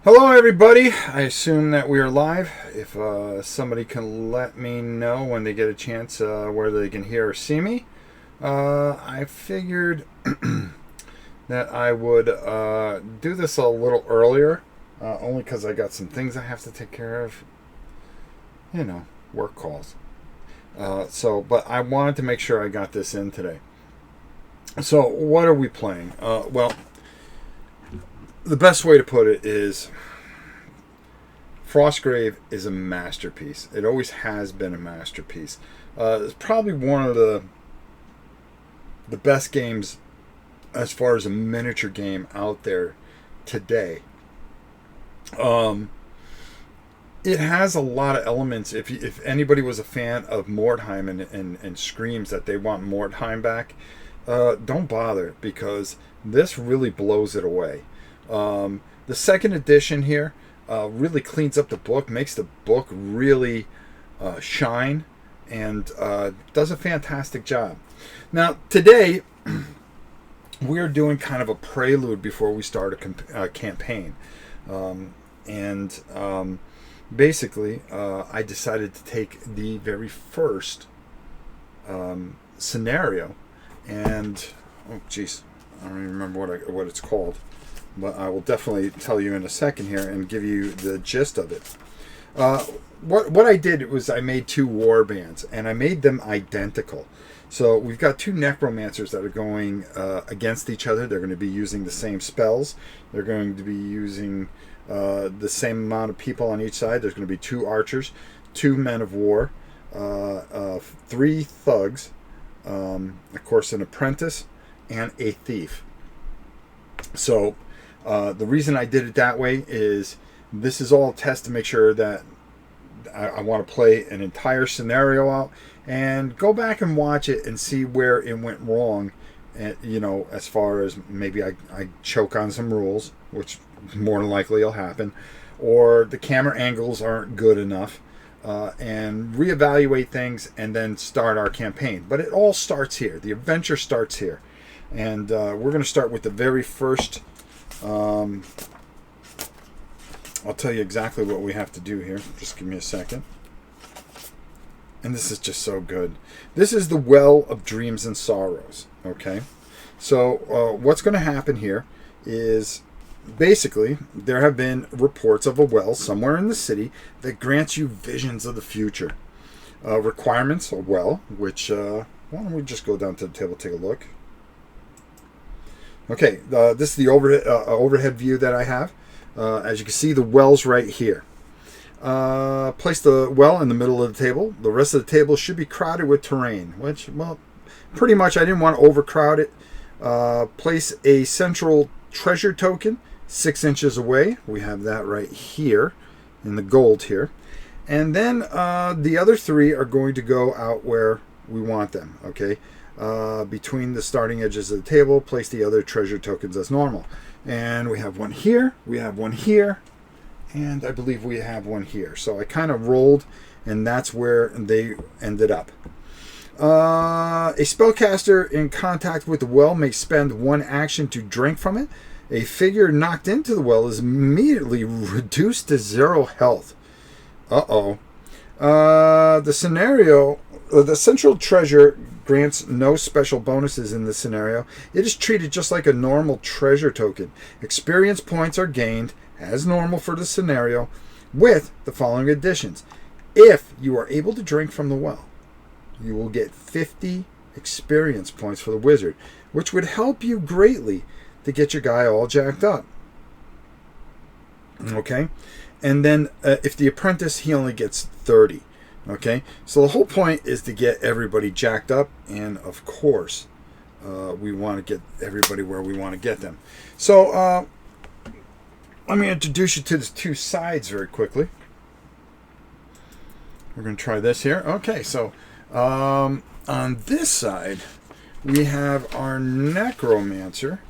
Hello, everybody. I assume that we are live. If somebody can let me know when they get a chance whether they can hear or see me, I figured that I would do this a little earlier, only because I got some things I have to take care of. You know, work calls. But I wanted to make sure I got this in today. So, what are we playing? Well, the best way to put it is Frostgrave is a masterpiece. It always has been a masterpiece. It's probably one of the best games as far as a miniature game out there today. It has a lot of elements. If anybody was a fan of Mordheim and screams that they want Mordheim back, don't bother, because this really blows it away. The second edition here really cleans up the book, makes the book really shine, and does a fantastic job. Now, today, we're doing kind of a prelude before we start a campaign. Basically, I decided to take the very first scenario, and, oh, jeez, I don't even remember what it's called. But I will definitely tell you in a second here and give you the gist of it. What I did was I made two warbands, and I made them identical. So we've got two necromancers that are going against each other. They're going to be using the same spells. They're going to be using the same amount of people on each side. There's going to be two archers, two men of war, three thugs, of course an apprentice, and a thief. So the reason I did it that way is this is all a test to make sure that I want to play an entire scenario out and go back and watch it and see where it went wrong. And, you know, as far as maybe I choke on some rules, which more than likely will happen, or the camera angles aren't good enough, and reevaluate things and then start our campaign. But it all starts here. The adventure starts here. And we're going to start with the very first. I'll tell you exactly what we have to do here. Just give me a second. And this is just so good. This is the Well of Dreams and Sorrows. Okay. So what's going to happen here is basically there have been reports of a well somewhere in the city that grants you visions of the future. Requirements, a well, which, why don't we just go down to the table and take a look. Okay, this is the overhead view that I have. As you can see, the well's right here. Place the well in the middle of the table. The rest of the table should be crowded with terrain, which, well, pretty much I didn't want to overcrowd it. Place a central treasure token 6 inches away. We have that right here in the gold here. And then the other three are going to go out where we want them, okay? Between the starting edges of the table, place the other treasure tokens as normal. And we have one here, we have one here, and I believe we have one here. So I kind of rolled, and that's where they ended up. A spellcaster in contact with the well may spend one action to drink from it. A figure knocked into the well is immediately reduced to 0 health. Uh-oh. The central treasure grants no special bonuses in this scenario. It is treated just like a normal treasure token. Experience points are gained as normal for the scenario with the following additions. If you are able to drink from the well, you will get 50 experience points for the wizard, which would help you greatly to get your guy all jacked up. Okay? And then if the apprentice, he only gets 30. Okay, so the whole point is to get everybody jacked up, and of course, we want to get everybody where we want to get them. So, let me introduce you to the two sides very quickly. We're going to try this here. Okay, so on this side, we have our necromancer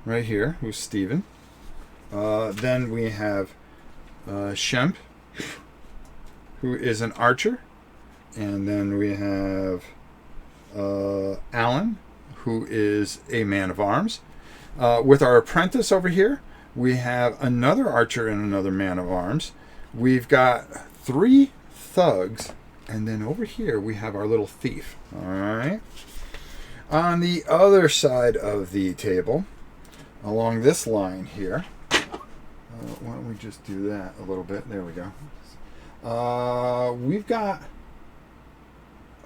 right here, who's Steven. Then we have Shemp, who is an archer, and then we have Alan, who is a man of arms. With our apprentice over here, We have another archer and another man of arms. We've got 3 thugs. And then over here we have our little thief. All right. On the other side of the table, along this line here, why don't we just do that a little bit? There we go. We've got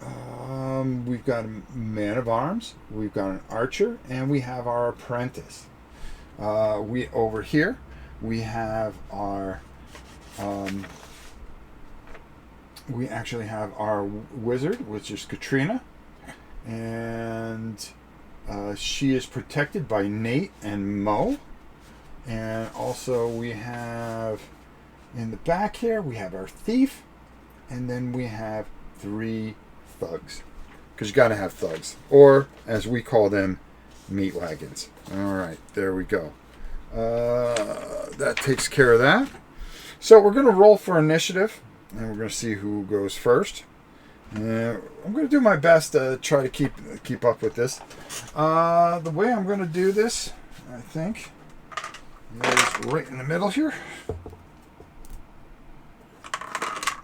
a man of arms, we've got an archer, and we have our apprentice. We over here we have our we actually have our wizard, which is Katrina, and she is protected by Nate and Mo. And also we have in the back here we have our thief, and then we have 3 thugs, because you got to have thugs, or as we call them, meat wagons. All right, there we go. That takes care of that. So we're going to roll for initiative, and we're going to see who goes first. I'm going to do my best to try to keep up with this. The way I'm going to do this, I think, is right in the middle here.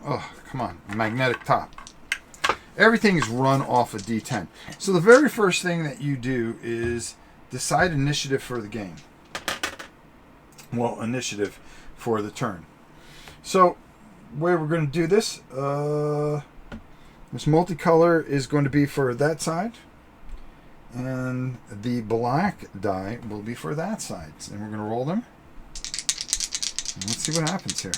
Oh, come on, magnetic top. Everything is run off a D10. So the very first thing that you do is decide initiative for the game. Well, initiative for the turn. So, the way we're going to do this, this multicolor is going to be for that side, and the black die will be for that side. And we're going to roll them. And let's see what happens here.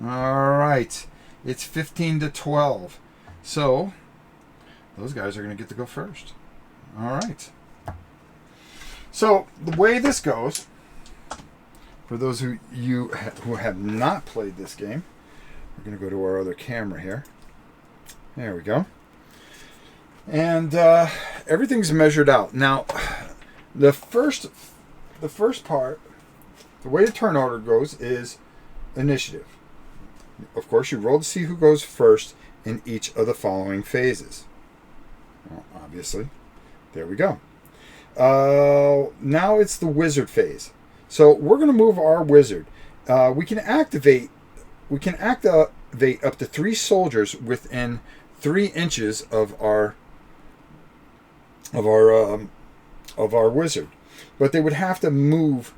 All right, it's 15 to 12. So, those guys are going to get to go first. All right. So, the way this goes, for those who have not played this game, we're going to go to our other camera here. There we go. And everything's measured out. Now, the first part, the way the turn order goes is initiative. Of course, you roll to see who goes first in each of the following phases. Well, obviously, there we go. Now it's the wizard phase. So we're going to move our wizard. We can activate up to 3 soldiers within 3 inches of our wizard, but they would have to move.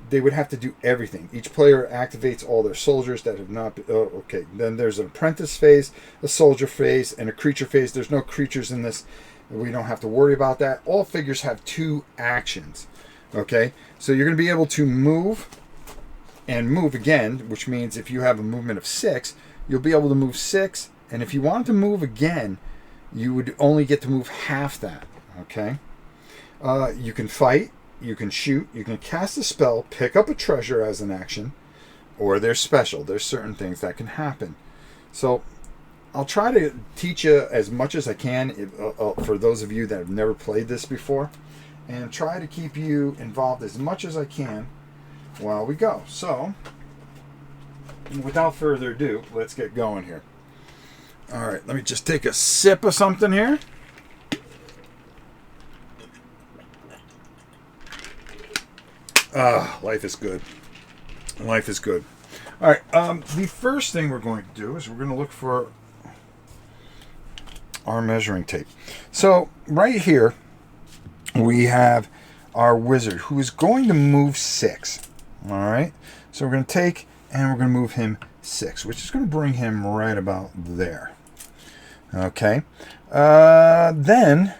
They would have to do everything. Each player activates all their soldiers that have not been... Oh, okay. Then there's an apprentice phase, a soldier phase, and a creature phase. There's no creatures in this. We don't have to worry about that. All figures have 2 actions. Okay? So you're going to be able to move and move again, which means if you have a movement of 6, you'll be able to move 6. And if you wanted to move again, you would only get to move half that. Okay? You can fight. You can shoot, you can cast a spell, pick up a treasure as an action, or they're special. There's certain things that can happen. So I'll try to teach you as much as I can for those of you that have never played this before, and try to keep you involved as much as I can while we go. So, without further ado, let's get going here. All right, let me just take a sip of something here. Life is good. Life is good. All right. The first thing we're going to do is we're going to look for our measuring tape. So right here we have our wizard who is going to move 6. All right. So we're going to take and we're going to move him 6, which is going to bring him right about there. Okay. Then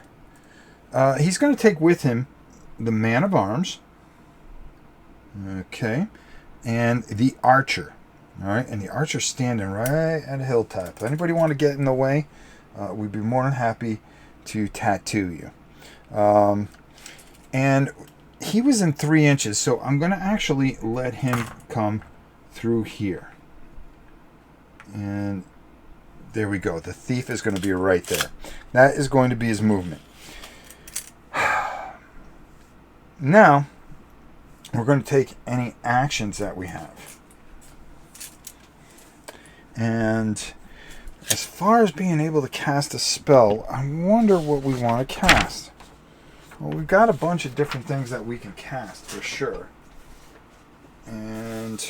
he's going to take with him the man of arms. Okay, and the archer. All right, and the archer's standing right at a hilltop. If anybody want to get in the way, we'd be more than happy to tattoo you. And he was in 3 inches, so I'm going to actually let him come through here. And there we go. The thief is going to be right there. That is going to be his movement. Now, we're going to take any actions that we have. And as far as being able to cast a spell, I wonder what we want to cast. Well, we've got a bunch of different things that we can cast for sure. And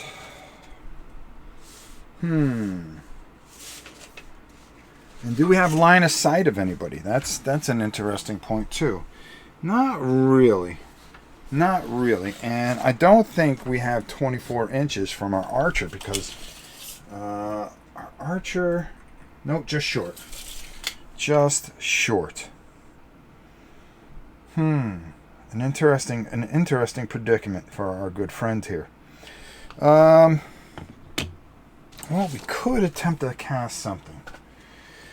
and do we have line of sight of anybody? That's an interesting point too. Not really. Not really. And I don't think we have 24 inches from our archer because our archer, nope, just short. Just short. An interesting predicament for our good friend here. Well, we could attempt to cast something.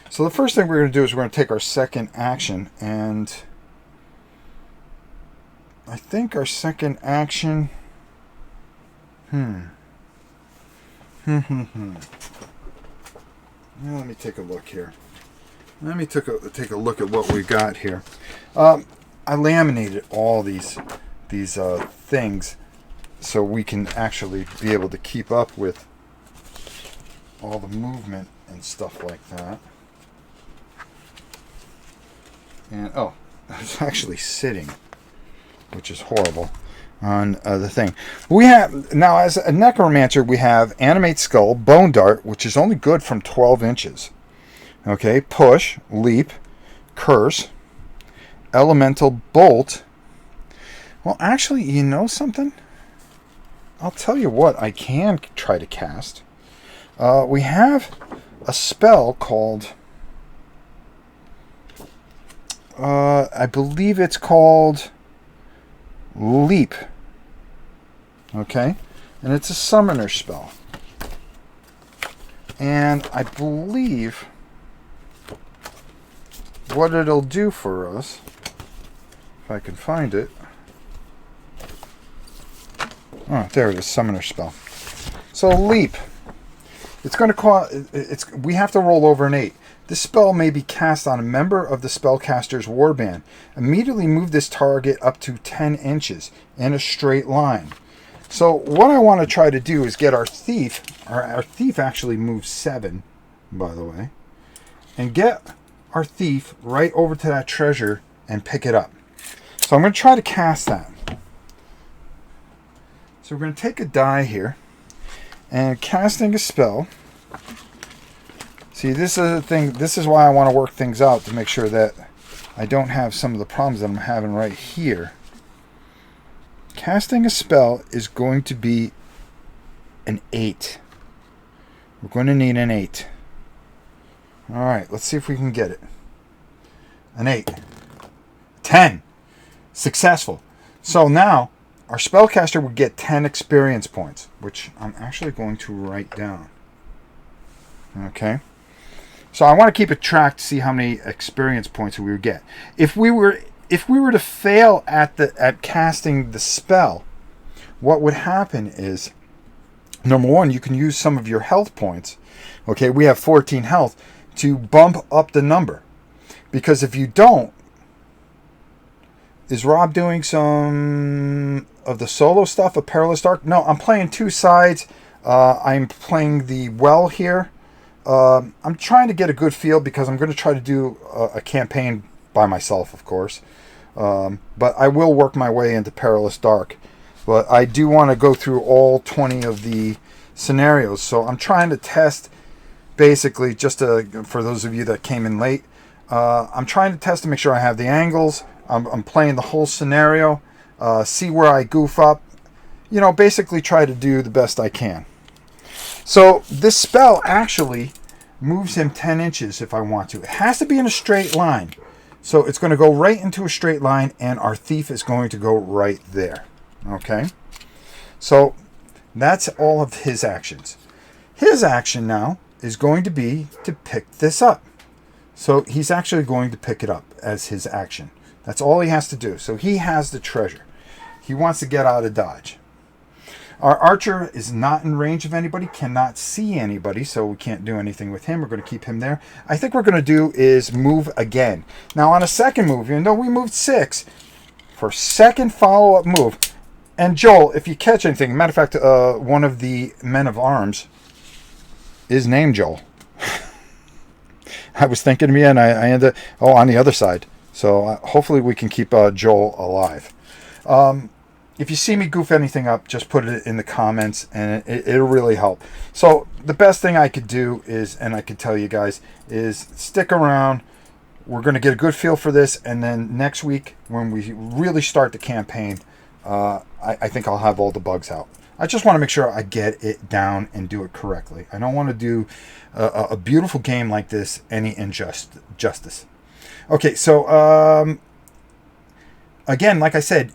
So the first thing we're going to do is we're going to take our second action, and I think our second action. Now, let me take a look here. Let me take a look at what we got here. I laminated all these things so we can actually be able to keep up with all the movement and stuff like that. And oh, I was actually sitting, which is horrible, on the thing. We have now, as a necromancer, we have animate skull, bone dart, which is only good from 12 inches. Okay, push, leap, curse, elemental bolt. Well, actually, you know something? I'll tell you what I can try to cast. We have a spell called, I believe it's called Leap. Okay? And it's a summoner spell. And I believe what it'll do for us, if I can find it. Oh, there it is, summoner spell. So leap. It's going to cause. We have to roll over an 8. This spell may be cast on a member of the spellcaster's warband. Immediately move this target up to 10 inches in a straight line. So what I want to try to do is get our thief. Our thief actually moves 7, by the way, and get our thief right over to that treasure and pick it up. So I'm going to try to cast that. So we're going to take a die here, and casting a spell. See, this is the thing. This is why I want to work things out to make sure that I don't have some of the problems that I'm having right here. Casting a spell is going to be an 8. We're going to need an 8. All right, let's see if we can get it. An 8. 10. Successful. So now our spellcaster would get 10 experience points, which I'm actually going to write down. Okay. So I want to keep a track to see how many experience points we would get. If we were to fail at casting the spell, what would happen is, number one, you can use some of your health points. Okay, we have 14 health to bump up the number. Because if you don't, is Rob doing some of the solo stuff of Perilous Dark? No, I'm playing 2 sides. I'm playing the well here. I'm trying to get a good feel because I'm going to try to do a campaign by myself, of course. But I will work my way into Perilous Dark. But I do want to go through all 20 of the scenarios. So I'm trying to test, basically, just for those of you that came in late, I'm trying to test to make sure I have the angles. I'm playing the whole scenario, see where I goof up. You know, basically try to do the best I can. So this spell actually moves him 10 inches if I want to. It has to be in a straight line. So it's going to go right into a straight line, and our thief is going to go right there. Okay? So that's all of his actions. His action now is going to be to pick this up. So he's actually going to pick it up as his action. That's all he has to do. So he has the treasure. He wants to get out of dodge. Our archer is not in range of anybody, cannot see anybody, so we can't do anything with him. We're going to keep him there. I think what we're going to do is move again. Now on a second move, even though we moved 6, for second follow-up move, and Joel, if you catch anything, matter of fact, one of the men of arms is named Joel. I was thinking of me, and I ended up, on the other side. So hopefully we can keep Joel alive. If you see me goof anything up, just put it in the comments, and it'll really help. So the best thing I could do is, and I could tell you guys, is stick around. We're going to get a good feel for this, and then next week, when we really start the campaign, I think I'll have all the bugs out. I just want to make sure I get it down and do it correctly. I don't want to do a beautiful game like this any injustice. Okay, so again, like I said,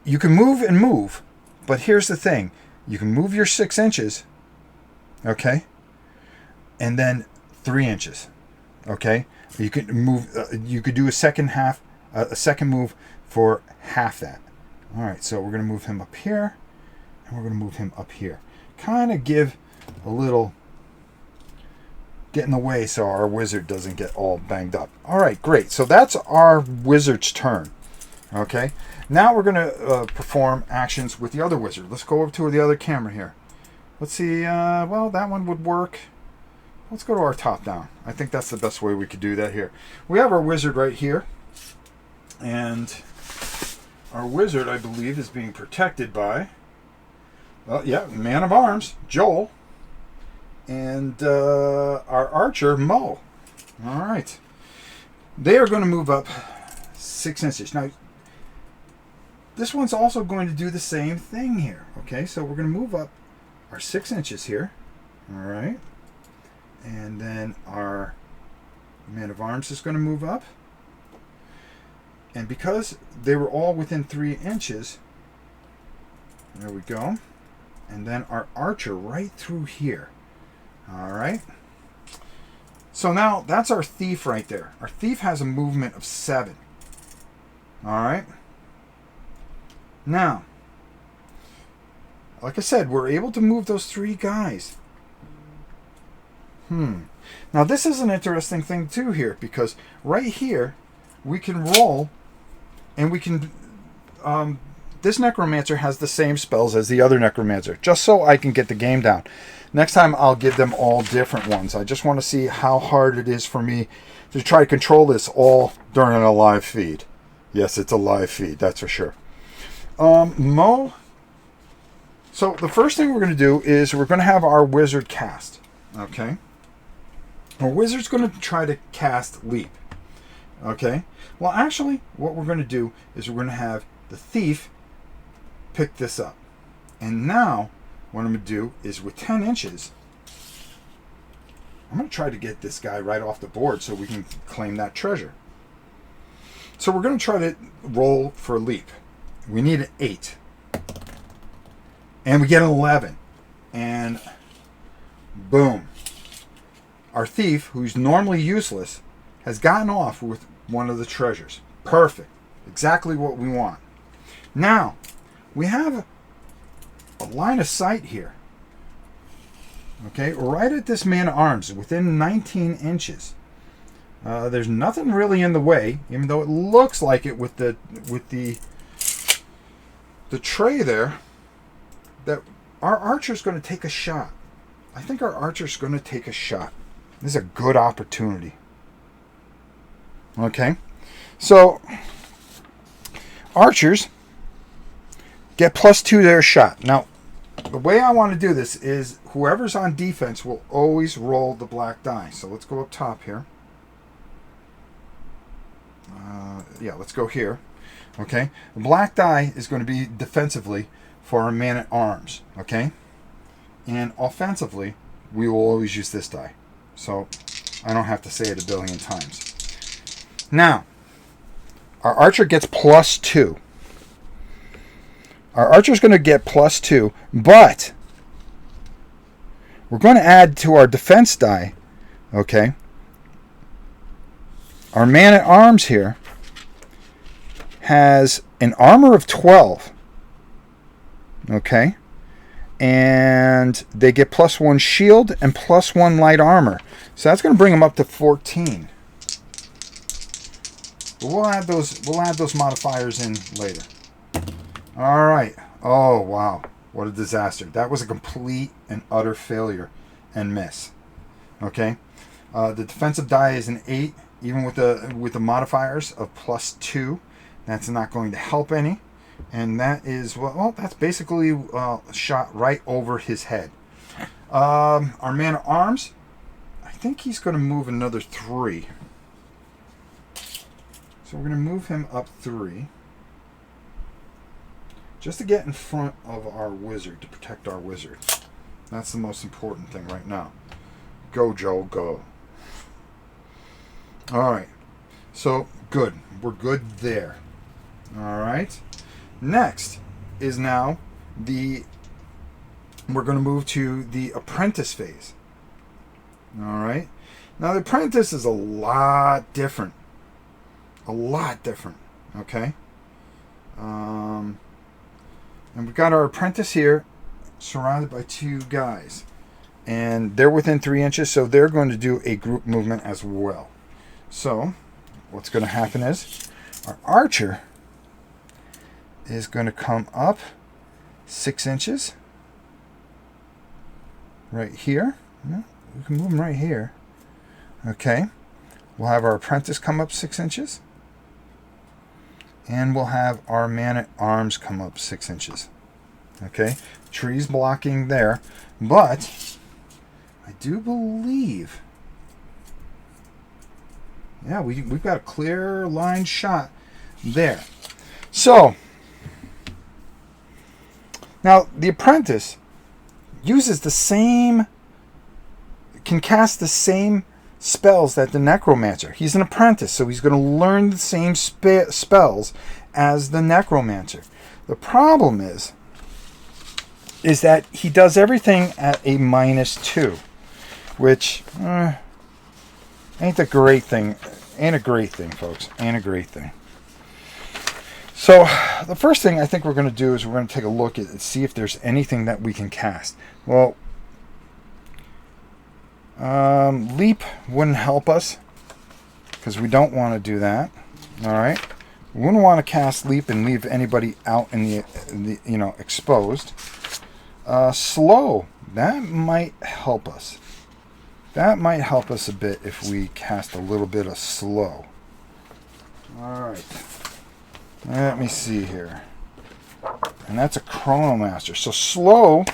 you can move and move, but here's the thing. You can move your 6 inches, okay, and then 3 inches, okay? You could move. You could do a second move for half that. All right, so we're going to move him up here, and we're going to move him up here. Kind of give a little, get in the way so our wizard doesn't get all banged up. All right, great. So that's our wizard's turn. Okay, now we're going to perform actions with the other wizard. Let's go over to the other camera here. Let's see. Well, that one would work. Let's go to our top down. I think that's the best way we could do that here. We have our wizard right here, and our wizard, I believe, is being protected by, well, yeah, man of arms, Joel, and our archer, Mo. All right. They are going to move up 6 inches. Now, this one's also going to do the same thing here. Okay, so we're going to move up our 6 inches here. All right. And then our man of arms is going to move up. And because they were all within 3 inches, there we go. And then our archer right through here. All right. So now that's our thief right there. Our thief has a movement of 7. All right. Now, like I said, we're able to move those 3 guys. Now this is an interesting thing too here, because right here we can roll, and we can this necromancer has the same spells as the other necromancer, just so I can get the game down. Next time I'll give them all different ones. I just want to see how hard it is for me to try to control this all during a live feed. Yes, it's a live feed, that's for sure. Mo. So the first thing we're going to do is we're going to have our wizard cast. Okay. Our wizard's going to try to cast Leap. Okay. Well, actually, what we're going to do is we're going to have the thief pick this up. And now, what I'm going to do is with 10 inches, I'm going to try to get this guy right off the board so we can claim that treasure. So we're going to try to roll for Leap. We need an 8. And we get an 11. And boom. Our thief, who's normally useless, has gotten off with one of the treasures. Perfect. Exactly what we want. Now, we have a line of sight here. Okay, right at this man of arms, within 19 inches. There's nothing really in the way, even though it looks like it with the tray there, that our archer's going to take a shot. I think our archer's going to take a shot. This is a good opportunity. Okay, so archers get +2 to their shot. Now, the way I want to do this is whoever's on defense will always roll the black die. So let's go up top here. Yeah, let's go here. Okay, the black die is going to be defensively for our man at arms. Okay, and offensively, we will always use this die. So I don't have to say it a billion times. Now, our archer gets +2. Our archer's going to get +2, but we're going to add to our defense die, okay? Our man at arms here has an armor of 12, okay? And they get +1 shield and +1 light armor. So that's going to bring them up to 14. But we'll add those modifiers in later. All right. Oh, wow. What a disaster. That was a complete and utter failure and miss. Okay. The defensive die is an 8. even with the modifiers of +2, that's not going to help any. And that is, well, that's basically shot right over his head. Our man at arms, I think he's going to move another 3. So we're going to move him up 3. Just to get in front of our wizard, to protect our wizard. That's the most important thing right now. Go, Joe, go. Alright. So, good. We're good there. Alright. Next is now we're going to move to the apprentice phase. Alright. Now, the apprentice is a lot different. A lot different. Okay. And we've got our apprentice here surrounded by 2 guys. And they're within 3 inches, so they're going to do a group movement as well. So, what's going to happen is our archer is going to come up 6 inches. Right here. Yeah, we can move him right here. Okay. We'll have our apprentice come up 6 inches. And we'll have our man at arms come up 6 inches. Okay. Trees blocking there. But I do believe, yeah, we've got a clear line shot there. So, now the apprentice uses the same, can cast the same spells that the necromancer. He's an apprentice, so he's going to learn the same spells as the necromancer. The problem is that he does everything at a -2, which ain't a great thing. Ain't a great thing, folks. Ain't a great thing. So the first thing I think we're going to do is we're going to take a look at and see if there's anything that we can cast. Well, leap wouldn't help us because we don't want to do that. All right, we wouldn't want to cast leap and leave anybody out in the exposed. Slow, that might help us. That might help us a bit if we cast a little bit of slow. All right, let me see here. And that's a Chronomaster. So slow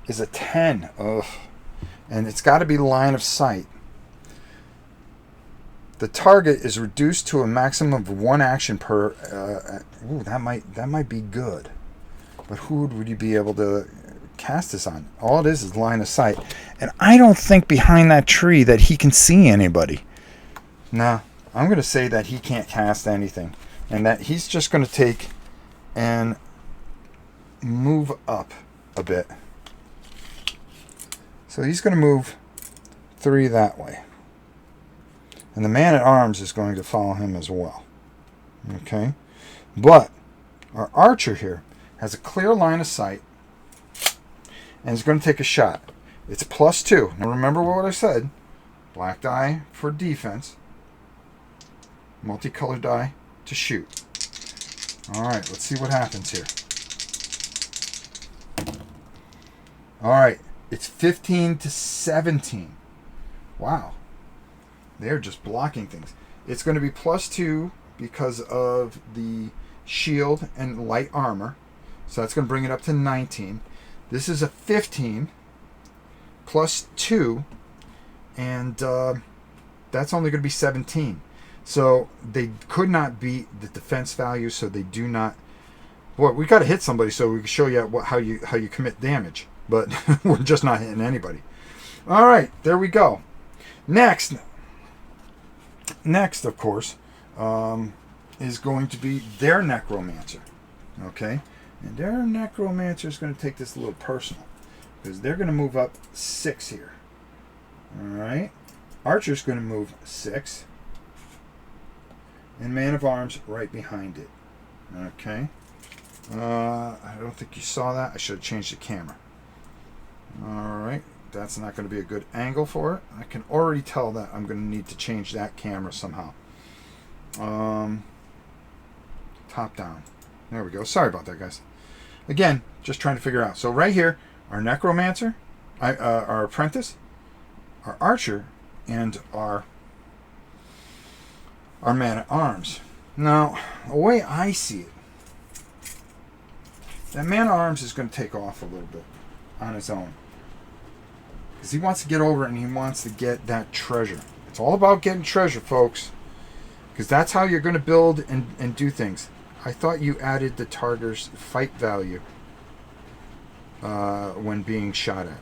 is a 10. Ugh. And it's got to be line of sight. The target is reduced to a maximum of 1 action per. Ooh, that might be good. But who would you be able to cast this on? All it is line of sight, and I don't think behind that tree that he can see anybody. Nah, I'm going to say that he can't cast anything, and that he's just going to take and move up a bit. So he's going to move 3 that way. And the man at arms is going to follow him as well. Okay? But our archer here has a clear line of sight and is going to take a shot. It's +2. Now remember what I said. Black die for defense. Multicolored die to shoot. Alright, let's see what happens here. Alright. It's 15 to 17. Wow. They're just blocking things. It's going to be +2 because of the shield and light armor. So that's going to bring it up to 19. This is a 15 +2. And that's only going to be 17. So they could not beat the defense value. So they do not. Well, we got to hit somebody so we can show you how you commit damage. But we're just not hitting anybody. All right, there we go. Next, of course, is going to be their necromancer. Okay, and their necromancer is going to take this a little personal because they're going to move up 6 here. All right, archer's going to move 6, and man of arms right behind it. Okay, I don't think you saw that. I should have changed the camera. Alright, that's not going to be a good angle for it. I can already tell that I'm going to need to change that camera somehow. Top down. There we go. Sorry about that, guys. Again, just trying to figure out. So right here, our necromancer, our apprentice, our archer, and our our man-at-arms. Now, the way I see it, that man-at-arms is going to take off a little bit on his own. Because he wants to get over it and he wants to get that treasure. It's all about getting treasure, folks. Because that's how you're going to build and do things. I thought you added the target's fight value when being shot at.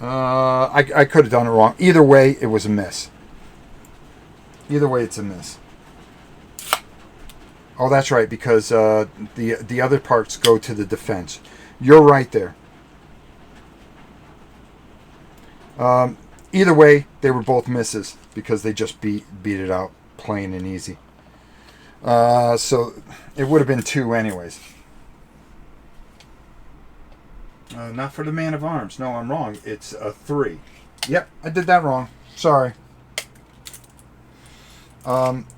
I could have done it wrong. Either way, it was a miss. Either way, it's a miss. Oh, that's right, because the other parts go to the defense. You're right there. Either way, they were both misses because they just beat it out plain and easy. So it would have been 2 anyways. Not for the man of arms. No, I'm wrong. It's a 3. Yep, I did that wrong. Sorry.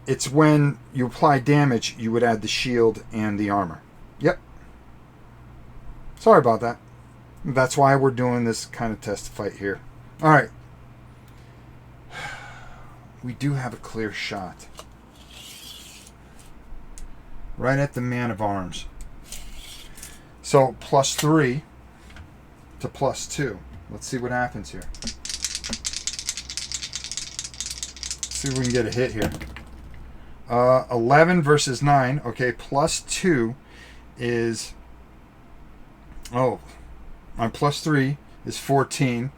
It's when you apply damage, you would add the shield and the armor. Yep. Sorry about that. That's why we're doing this kind of test fight here. All right. We do have a clear shot. Right at the man of arms. So +3 to +2. Let's see what happens here. See if we can get a hit here. 11 versus 9. Okay, +2 is... Oh, on +3 is 14.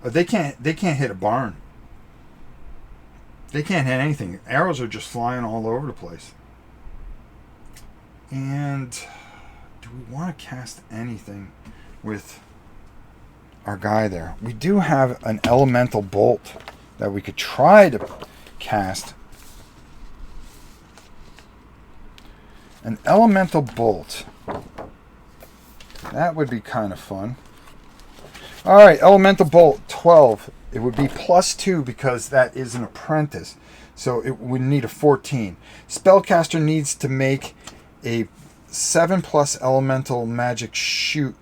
They can't hit a barn. They can't hit anything. Arrows are just flying all over the place. And do we want to cast anything with our guy there? We do have an elemental bolt that we could try to cast. An elemental bolt. That would be kind of fun. Alright, elemental bolt 12. It would be +2 because that is an apprentice. So it would need a 14. Spellcaster needs to make a 7+ elemental magic shoot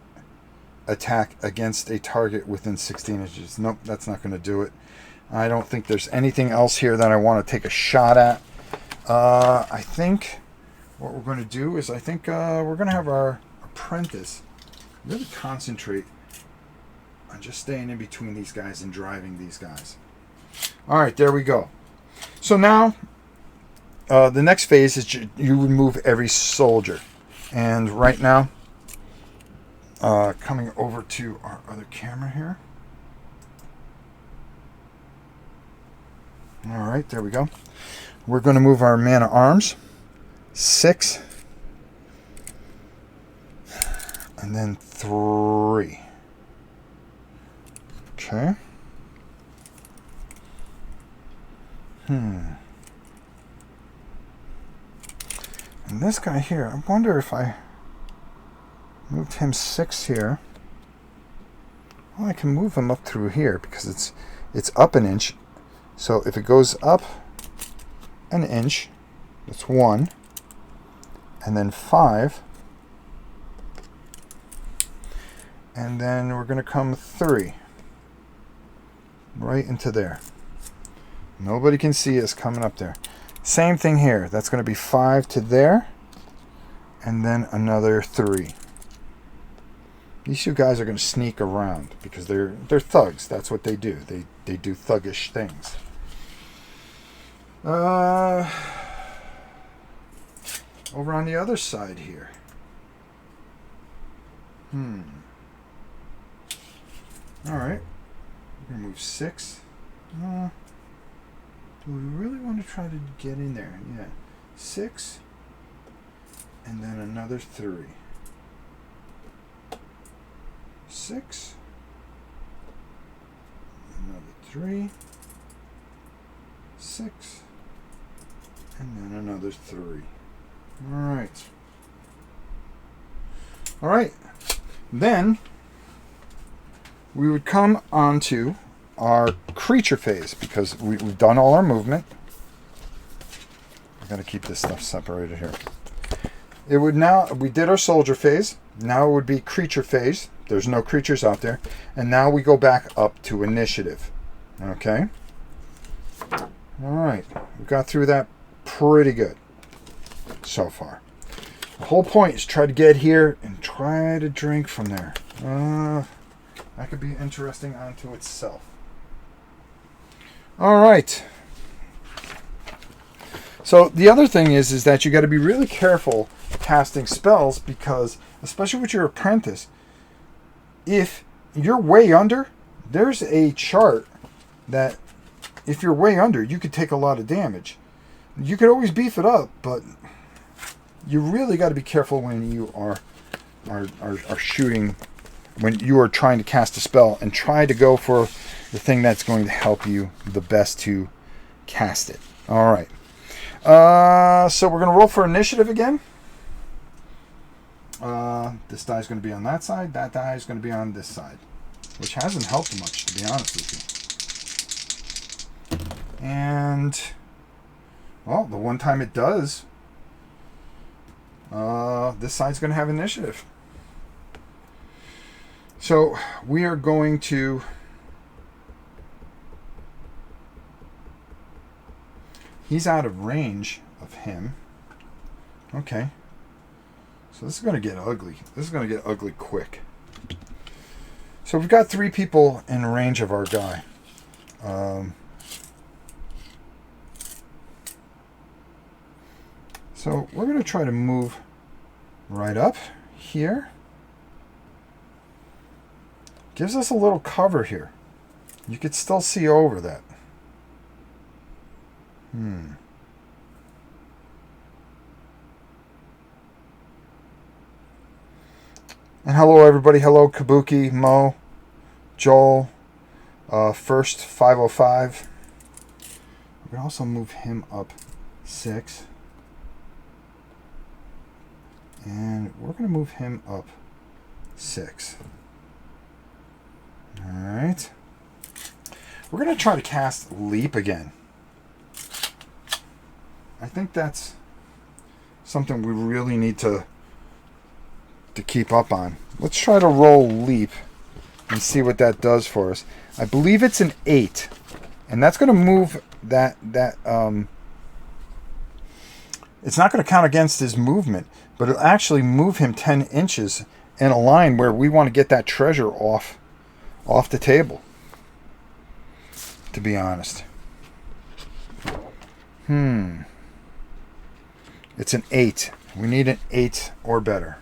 attack against a target within 16 inches. Nope, that's not going to do it. I don't think there's anything else here that I want to take a shot at. I think what we're going to do is we're going to have our apprentice really concentrate on just staying in between these guys and driving these guys. All right, there we go. So now the next phase is you remove every soldier. And right now, coming over to our other camera here. All right, there we go. We're going to move our man-at-arms. 6. And then 3. Okay. And this guy here, I wonder if I moved him 6 here. Well, I can move him up through here because it's up an inch. So if it goes up an inch, that's 1. And then 5. And then we're going to come 3. Right into there. Nobody can see us coming up there. Same thing here. That's going to be 5 to there. And then another 3. These 2 guys are going to sneak around because they're thugs. That's what they do. They do thuggish things. Over on the other side here. Alright. We're going to move 6. Do we really want to try to get in there? Yeah. 6. And then another 3. 6. Another 3. 6. And then another 3. Alright. Alright. Then we would come onto our creature phase because we've done all our movement. I gotta keep this stuff separated here. It would now, we did our soldier phase. Now it would be creature phase. There's no creatures out there. And now we go back up to initiative. Okay? Alright, we got through that pretty good so far. The whole point is try to get here and try to drink from there. That could be interesting unto itself. Alright. So the other thing is that you got to be really careful casting spells because, especially with your apprentice, if you're way under, there's a chart that if you're way under, you could take a lot of damage. You could always beef it up, but you really got to be careful when you are shooting, when you are trying to cast a spell, and try to go for the thing that's going to help you the best to cast it. All right. So we're going to roll for initiative again. This die is going to be on that side. That die is going to be on this side, which hasn't helped much, to be honest with you. And, well, the one time it does, this side's going to have initiative. So we are going to he's out of range of him. Okay. So this is going to get ugly. This is going to get ugly quick. So we've got 3 people in range of our guy. So we're going to try to move right up here. Gives us a little cover here. You could still see over that. And hello everybody. Hello Kabuki, Mo, Joel, First 505. We can also move him up 6. And we're going to move him up 6. Alright. We're going to try to cast Leap again. I think that's something we really need to keep up on. Let's try to roll Leap and see what that does for us. I believe it's an 8. And that's going to move that it's not going to count against his movement, but it'll actually move him 10 inches in a line where we want to get that treasure off the table, to be honest. It's an 8. We need an 8 or better.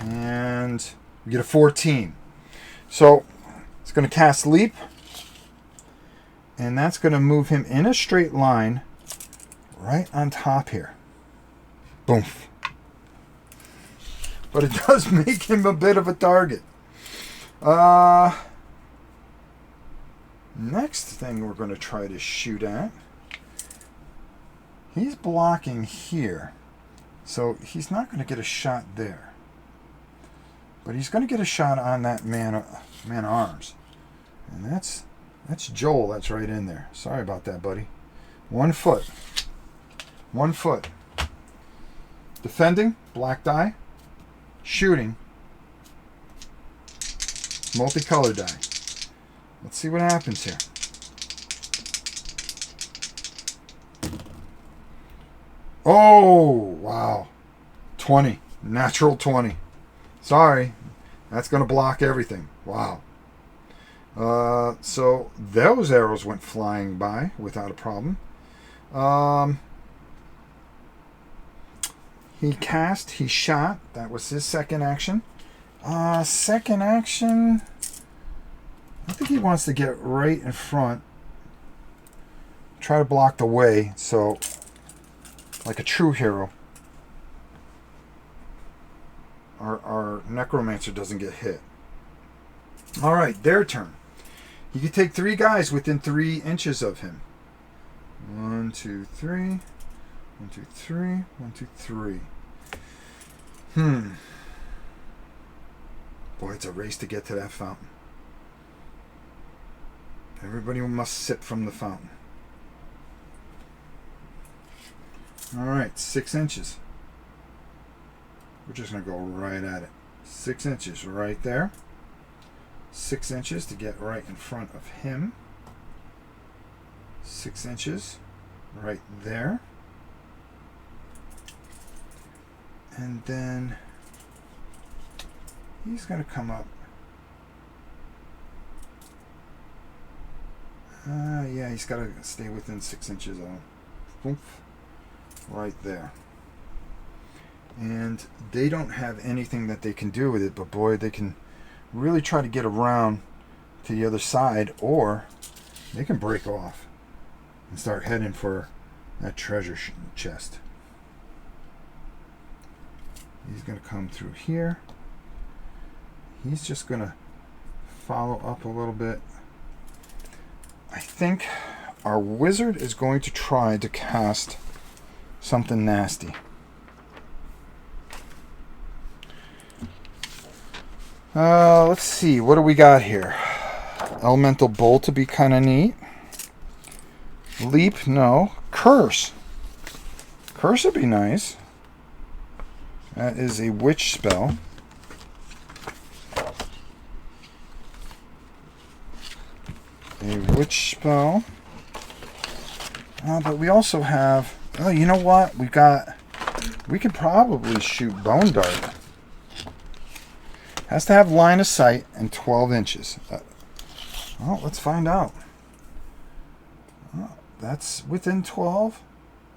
And we get a 14. So it's going to cast Leap. And that's going to move him in a straight line right on top here. Boom. But it does make him a bit of a target. Next thing we're going to try to shoot at. He's blocking here. So he's not going to get a shot there. But he's going to get a shot on that man arms. And that's Joel. That's right in there. Sorry about that, buddy. 1 foot. 1 foot. Defending. Black die. Shooting. Multicolored die. Let's see what happens here. Oh, wow. 20. Natural 20. Sorry. That's going to block everything. Wow. So those arrows went flying by without a problem. He cast. He shot. That was his second action. Second action, I think he wants to get right in front. Try to block the way, so like a true hero, our necromancer doesn't get hit. Alright, their turn. You can take 3 guys within 3 inches of him. 1, 2, 3. 1, 2, 3. 1, 2, 3. Boy, it's a race to get to that fountain. Everybody must sip from the fountain. Alright, 6 inches. We're just going to go right at it. 6 inches right there. 6 inches to get right in front of him. 6 inches right there. And then he's going to come up. Yeah, he's got to stay within 6 inches of him. Right there. And they don't have anything that they can do with it, but boy, they can really try to get around to the other side, or they can break off and start heading for that treasure chest. He's going to come through here. He's just going to follow up a little bit. I think our wizard is going to try to cast something nasty. Let's see. What do we got here? Elemental Bolt to be kind of neat. Leap, no. Curse. Curse would be nice. That is a witch spell. A witch spell. But we also have... Oh, you know what? We could probably shoot Bone Dart. Has to have line of sight and 12 inches. Well, let's find out. That's within 12.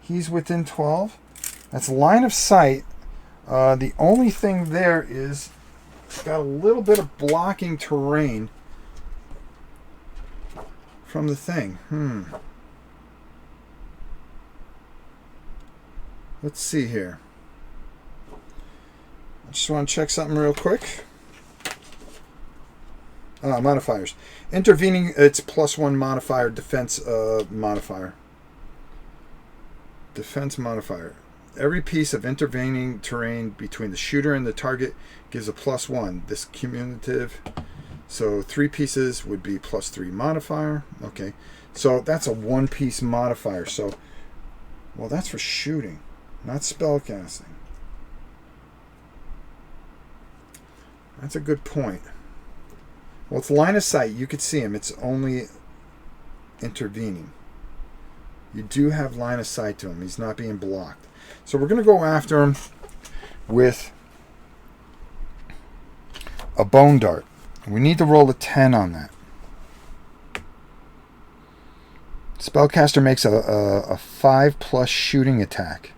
He's within 12. That's line of sight. The only thing there is it's got a little bit of blocking terrain from the thing. Let's see here. I just want to check something real quick. Modifiers. Intervening, it's +1 modifier, defense modifier. Defense modifier. Every piece of intervening terrain between the shooter and the target gives a +1. This cumulative. So 3 pieces would be +3 modifier. Okay. So that's a 1-piece modifier. So, well, that's for shooting, not spellcasting. That's a good point. Well, it's line of sight. You could see him. It's only intervening. You do have line of sight to him. He's not being blocked. So we're going to go after him with a Bone Dart. We need to roll a 10 on that. Spellcaster makes a 5+ shooting attack.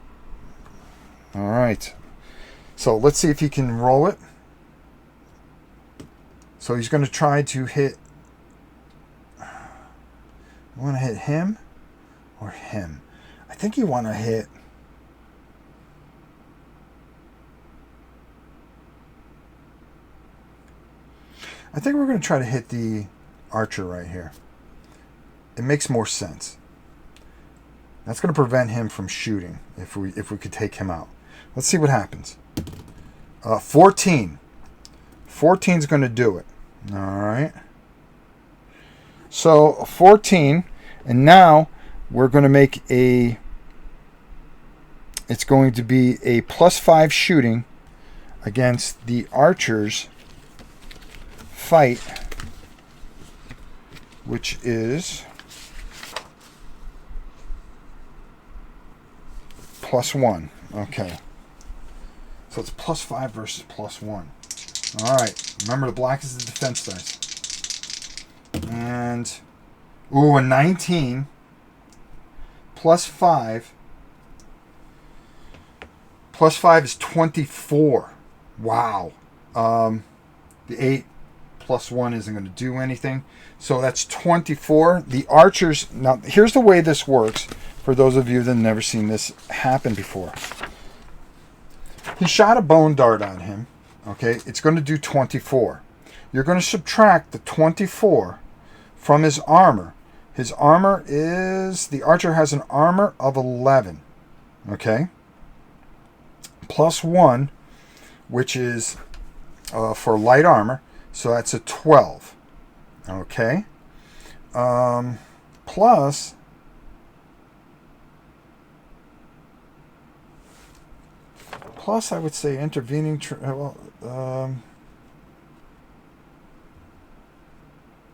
All right. So let's see if he can roll it. So he's going to try to hit... You want to hit him or him? I think you want to hit... I think we're going to try to hit the archer right here. It makes more sense. That's going to prevent him from shooting if we could take him out. Let's see what happens. 14. 14 is going to do it. All right. So 14, and now we're going to make a... It's going to be a +5 shooting against the archer's fight, which is +1. Okay. So it's +5 versus +1. All right. Remember, the black is the defense dice. And, ooh, a 19 +5. +5 is 24. Wow. The 8 +1 isn't going to do anything. So that's 24. The archers... Now, here's the way this works for those of you that have never seen this happen before. He shot a Bone Dart on him. Okay, it's going to do 24. You're going to subtract the 24 from his armor. His armor is... The archer has an armor of 11. Okay? +1, which is for light armor. So that's a 12. Okay? Plus... Plus, I would say intervening...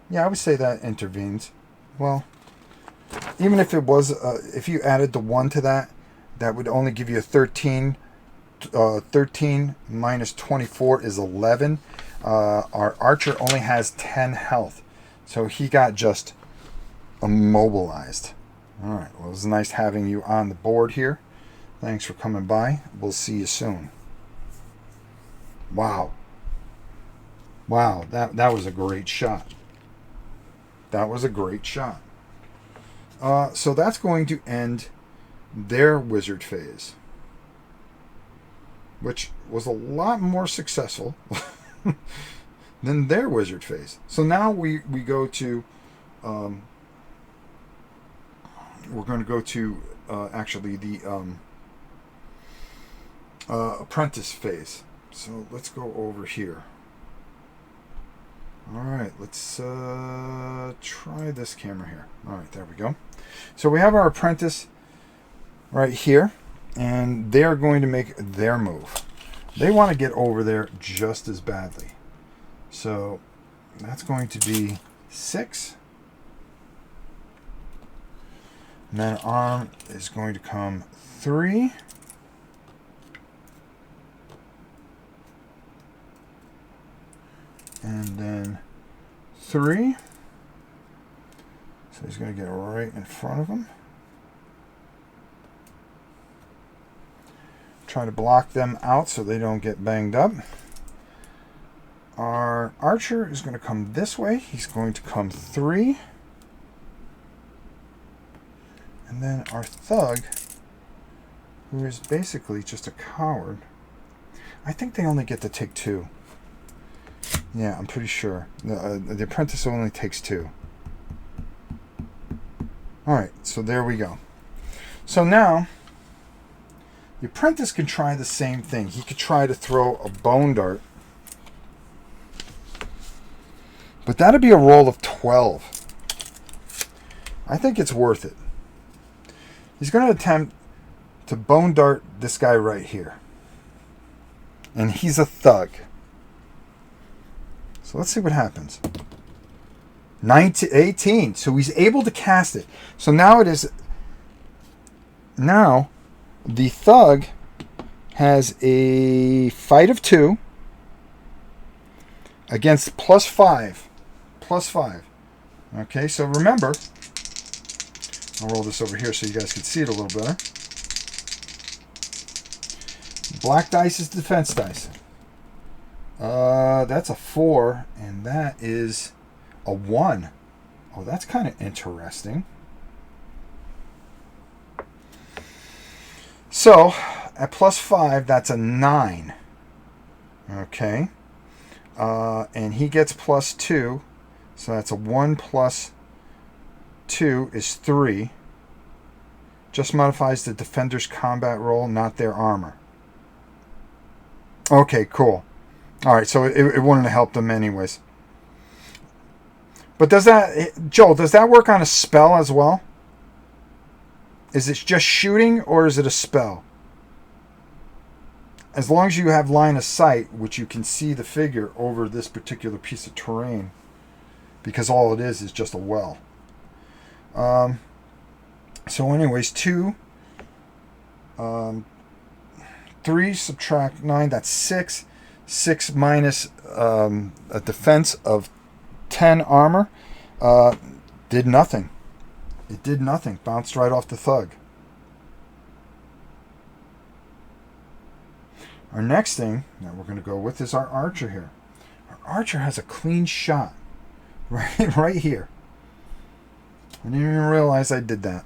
yeah, I would say that intervenes. Well, even if it was, if you added the 1 to that, that would only give you a 13. 13 minus 24 is 11. Our archer only has 10 health, so he got just immobilized. All right, well, it was nice having you on the board here. Thanks for coming by. We'll see you soon. Wow, that was a great shot. That was a great shot. So that's going to end their wizard phase, which was a lot more successful than their wizard phase. So now we go to, we're going to go to actually the apprentice phase. So let's go over here. All right, let's try this camera here. All right, there we go. So we have our apprentice right here, and they're going to make their move. They want to get over there just as badly. So that's going to be 6. And then arm is going to come 3. And then 3. So he's going to get right in front of him. Try to block them out so they don't get banged up. Our archer is going to come this way. He's going to come 3. And then our thug, who is basically just a coward. I think they only get to take 2. Yeah, I'm pretty sure. The apprentice only takes 2. Alright, so there we go. So now, the apprentice can try the same thing. He could try to throw a bone dart. But that'd be a roll of 12. I think it's worth it. He's going to attempt to bone dart this guy right here. And he's a thug. So let's see what happens. 18. So he's able to cast it. So now it is... Now, the thug has a fight of 2 against +5. +5. Okay, so remember... I'll roll this over here so you guys can see it a little better. Black dice is defense dice. That's a 4, and that is a 1. Oh, that's kind of interesting. So, at +5, that's a 9. Okay. And he gets +2, so that's a 1 plus 2 is 3. Just modifies the defender's combat roll, not their armor. Okay, cool. Alright, so it wouldn't have helped them anyways. But does that, Joel, does that work on a spell as well? Is it just shooting, or is it a spell? As long as you have line of sight, which you can see the figure over this particular piece of terrain, because all it is just a well. So anyways, 2. 3 subtract 9, that's 6. 6 minus a defense of 10 armor. Did nothing. It did nothing. Bounced right off the thug. Our next thing that we're going to go with is our archer here. Our archer has a clean shot. Right here. I didn't even realize I did that.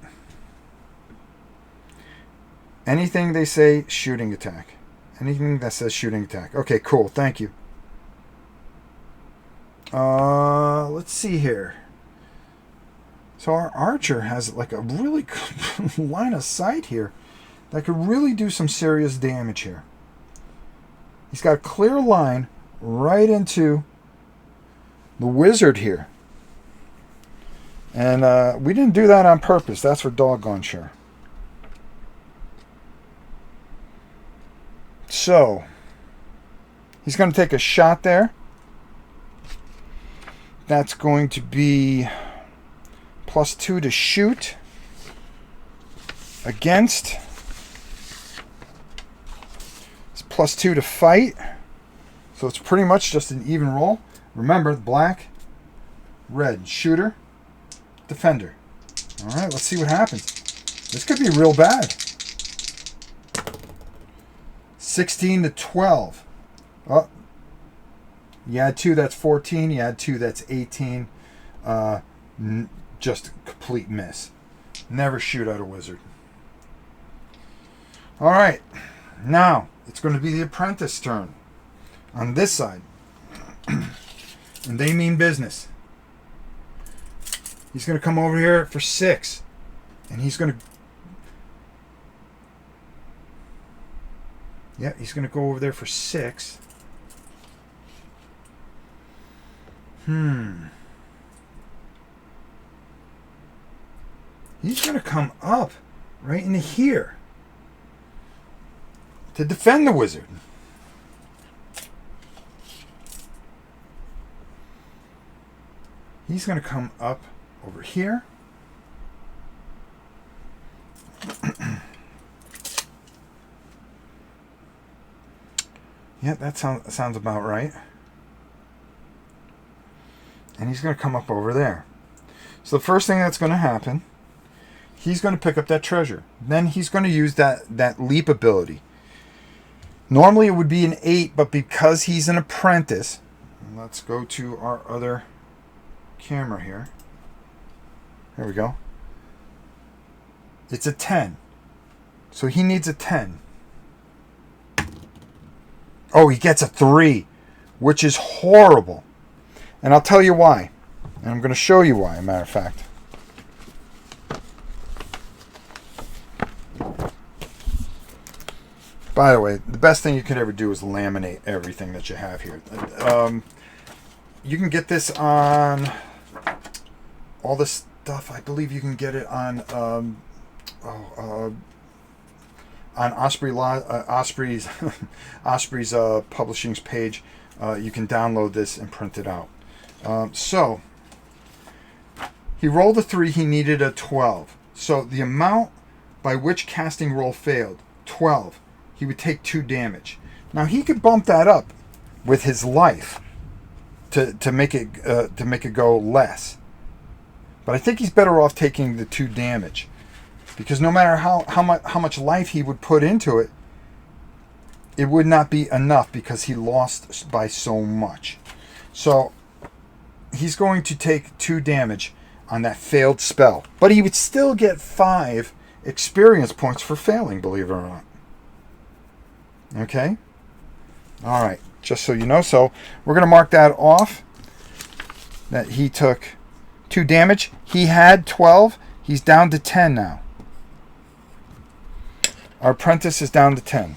Anything they say, shooting attack. Anything that says shooting attack. Okay, cool. Thank you. Let's see here. So our archer has like a really good line of sight here that could really do some serious damage here. He's got a clear line right into the wizard here. And we didn't do that on purpose. That's for doggone sure. So, he's going to take a shot there. That's going to be +2 to shoot. against. It's +2 to fight. So it's pretty much just an even roll. Remember, black, red, shooter, defender. All right, let's see what happens. This could be real bad. 16 to 12. Oh, you add 2, that's 14. You add 2, that's 18. Just a complete miss. Never shoot at a wizard. All right, now it's going to be the Apprentice turn on this side. And they mean business. He's going to come over here for 6. And he's going to... Yeah, he's going to go over there for 6. He's going to come up right into here to defend the wizard. He's going to come up over here. Yeah, that sounds about right. And he's going to come up over there. So the first thing that's going to happen, he's going to pick up that treasure. Then he's going to use that leap ability. Normally it would be an 8, but because he's an apprentice, let's go to our other camera here. There we go. It's a 10. So he needs a 10. Oh, he gets a 3, which is horrible. And I'll tell you why. And I'm going to show you why, as a matter of fact. By the way, the best thing you could ever do is laminate everything that you have here. You can get this on all this stuff. I believe you can get it on Osprey's Osprey's publishing's page. You can download this and print it out. So he rolled a 3. He needed a 12. So the amount by which casting roll failed, 12. He would take 2 damage. Now he could bump that up with his life to make it go less. But I think he's better off taking the 2 damage, because no matter how much life he would put into it, it would not be enough because he lost by so much. So he's going to take 2 damage on that failed spell, but he would still get 5 experience points for failing, believe it or not. Okay? All right, just so you know. So we're going to mark that off, that he took 2 damage. He had 12. He's down to 10 now. Our apprentice is down to 10.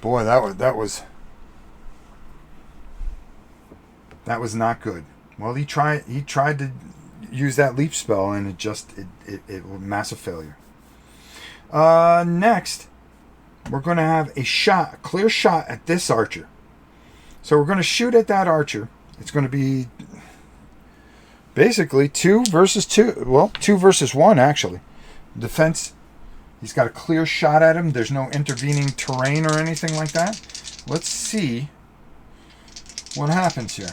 Boy, that was not good. Well, he tried to use that leap spell, and it was a massive failure. Next, we're going to have a clear shot at this archer. So we're going to shoot at that archer. It's going to be basically 2 versus 2. Well, 2 versus 1, actually. Defense, he's got a clear shot at him. There's no intervening terrain or anything like that. Let's see what happens here.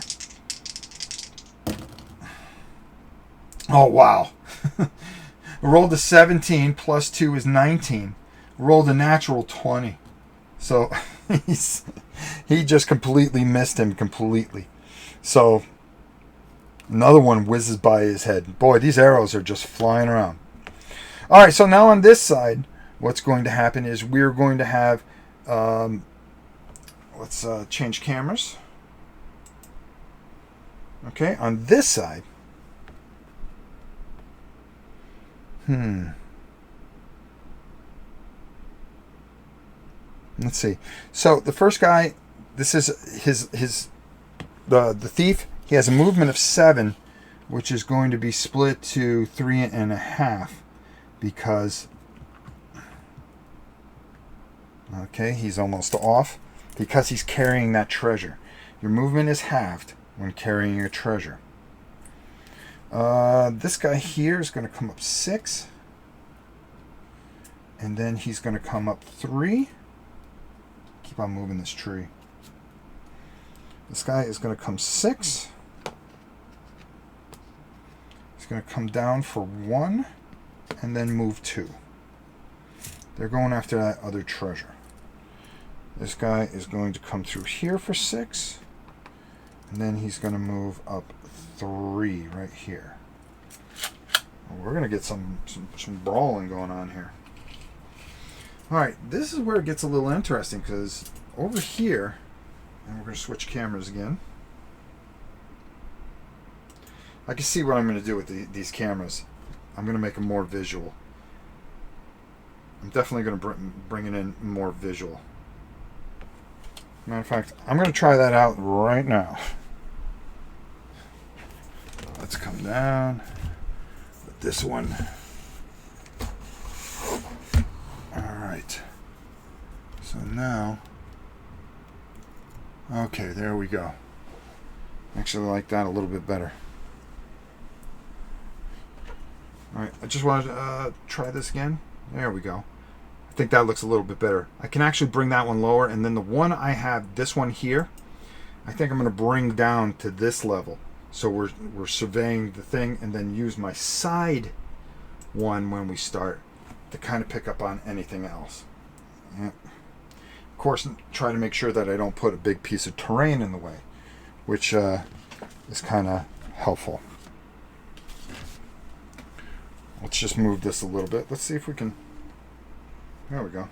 Oh, wow. Rolled a 17, plus 2 is 19. Rolled a natural 20. So he just completely missed him completely. So another one whizzes by his head. Boy, these arrows are just flying around. All right, so now on this side, what's going to happen is we're going to have, let's change cameras. Okay, on this side, let's see. So the first guy, this is the thief. He has a movement of 7, which is going to be split to 3.5 because, okay, he's almost off because he's carrying that treasure. Your movement is halved when carrying a treasure. This guy here is going to come up 6. And then he's going to come up 3. Keep on moving this tree. This guy is going to come 6. He's going to come down for 1 and then move 2. They're going after that other treasure. This guy is going to come through here for 6. And then he's going to move up 3 right here. We're going to get some brawling going on here. Alright, this is where it gets a little interesting, because over here, and we're going to switch cameras again. I can see what I'm going to do with these cameras. I'm going to make them more visual. I'm definitely going to bring it in more visual. Matter of fact, I'm going to try that out right now. Let's come down with this one. Alright. So now, okay, there we go. Actually, I like that a little bit better. Alright, I just want to try this again. There we go. I think that looks a little bit better. I can actually bring that one lower, and then the one I have, this one here, I think I'm going to bring down to this level. So we're surveying the thing, and then use my side one when we start to kind of pick up on anything else. Yeah. Of course, try to make sure that I don't put a big piece of terrain in the way, which is kind of helpful. Let's just move this a little bit. Let's see if we can. There we go.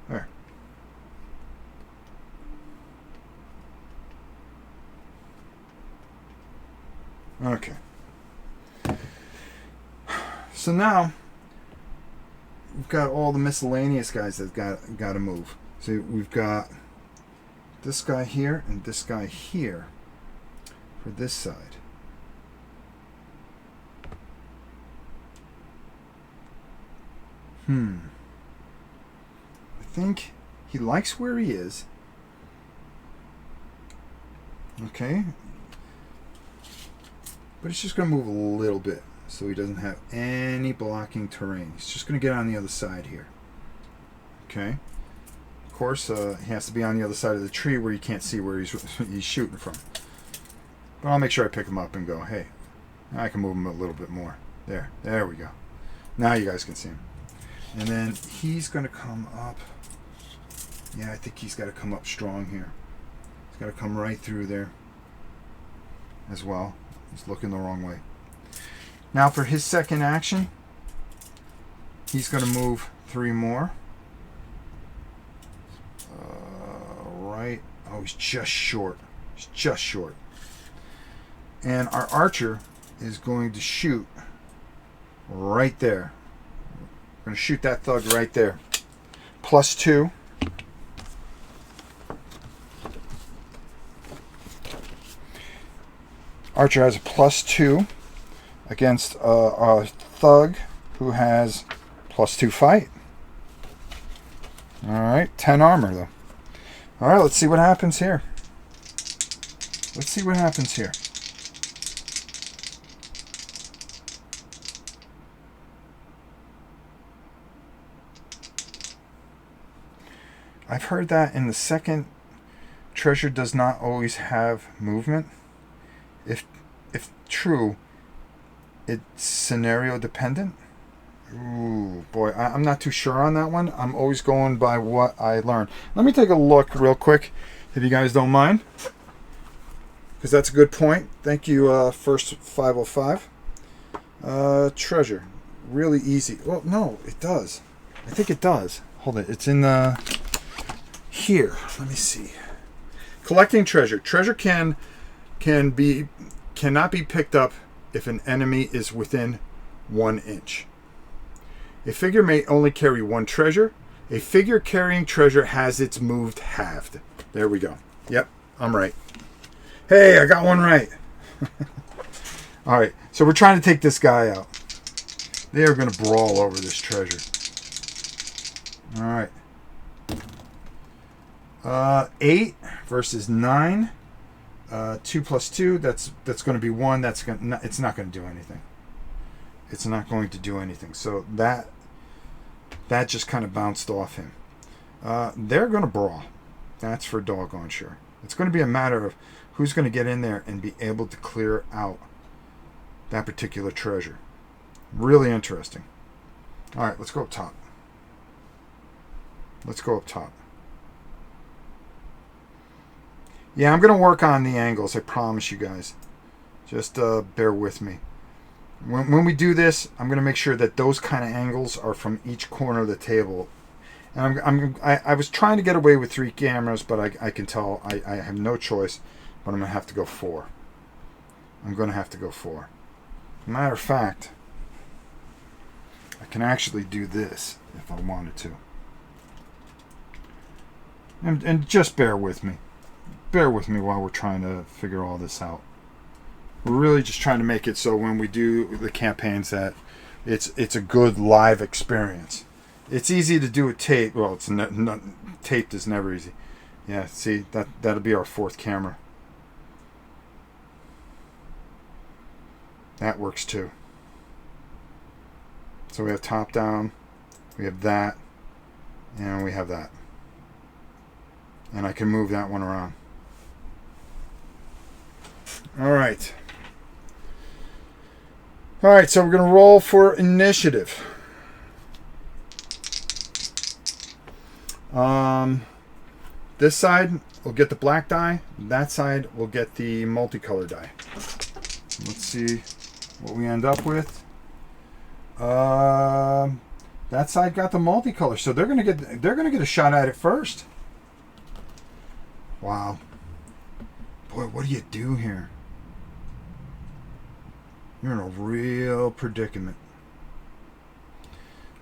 There. Okay. So now we've got all the miscellaneous guys that got to move. So we've got this guy here and this guy here for this side. I think he likes where he is. Okay. But he's just going to move a little bit so he doesn't have any blocking terrain. He's just going to get on the other side here. Okay. Of course, he has to be on the other side of the tree where you can't see where he's shooting from. But I'll make sure I pick him up and go, hey, I can move him a little bit more. There we go. Now you guys can see him. And then he's going to come up. Yeah, I think he's got to come up strong here. He's got to come right through there as well. He's looking the wrong way. Now for his second action, he's going to move 3 more. Right. Oh, he's just short. He's just short. And our archer is going to shoot right there. We're going to shoot that thug right there. +2. Archer has a +2 against a thug who has +2 fight. Alright, 10 armor though. Alright, let's see what happens here. Let's see what happens here. I've heard that in the second, treasure does not always have movement. If true, it's scenario dependent. Ooh, boy, I'm not too sure on that one. I'm always going by what I learned. Let me take a look real quick, if you guys don't mind, because that's a good point. Thank you, First 505. Treasure, really easy. Well, no, it does. I think it does. Hold it. It's in here. Let me see. Collecting treasure. Treasure cannot be picked up if an enemy is within 1 inch. A figure may only carry 1 treasure. A figure carrying treasure has its moved halved. There we go. Yep, I'm right. Hey, I got one right. All right, so we're trying to take this guy out. They are going to brawl over this treasure. All right. 8 versus 9. 2 plus 2, that's going to be 1. It's not going to do anything. It's not going to do anything. So that just kind of bounced off him. They're going to brawl. That's for doggone sure. It's going to be a matter of who's going to get in there and be able to clear out that particular treasure. Really interesting. All right, let's go up top. Let's go up top. Yeah, I'm going to work on the angles, I promise you guys. Just bear with me. When we do this, I'm going to make sure that those kind of angles are from each corner of the table. And I was trying to get away with 3 cameras, but I can tell I have no choice, but I'm going to have to go 4. I'm going to have to go 4. Matter of fact, I can actually do this if I wanted to. And just bear with me. Bear with me while we're trying to figure all this out. We're really just trying to make it so when we do the campaigns that it's a good live experience. It's easy to do with tape. Well, it's not taped is never easy. Yeah, see, that'll be our 4th camera. That works too. So we have top down, we have that, and we have that. And I can move that one around. All right, so we're going to roll for initiative. This side will get the black die. That side will get the multicolor die. Let's see what we end up with. That side got the multicolor, so they're gonna get a shot at it first. Wow, boy, what do you do here? You're in a real predicament.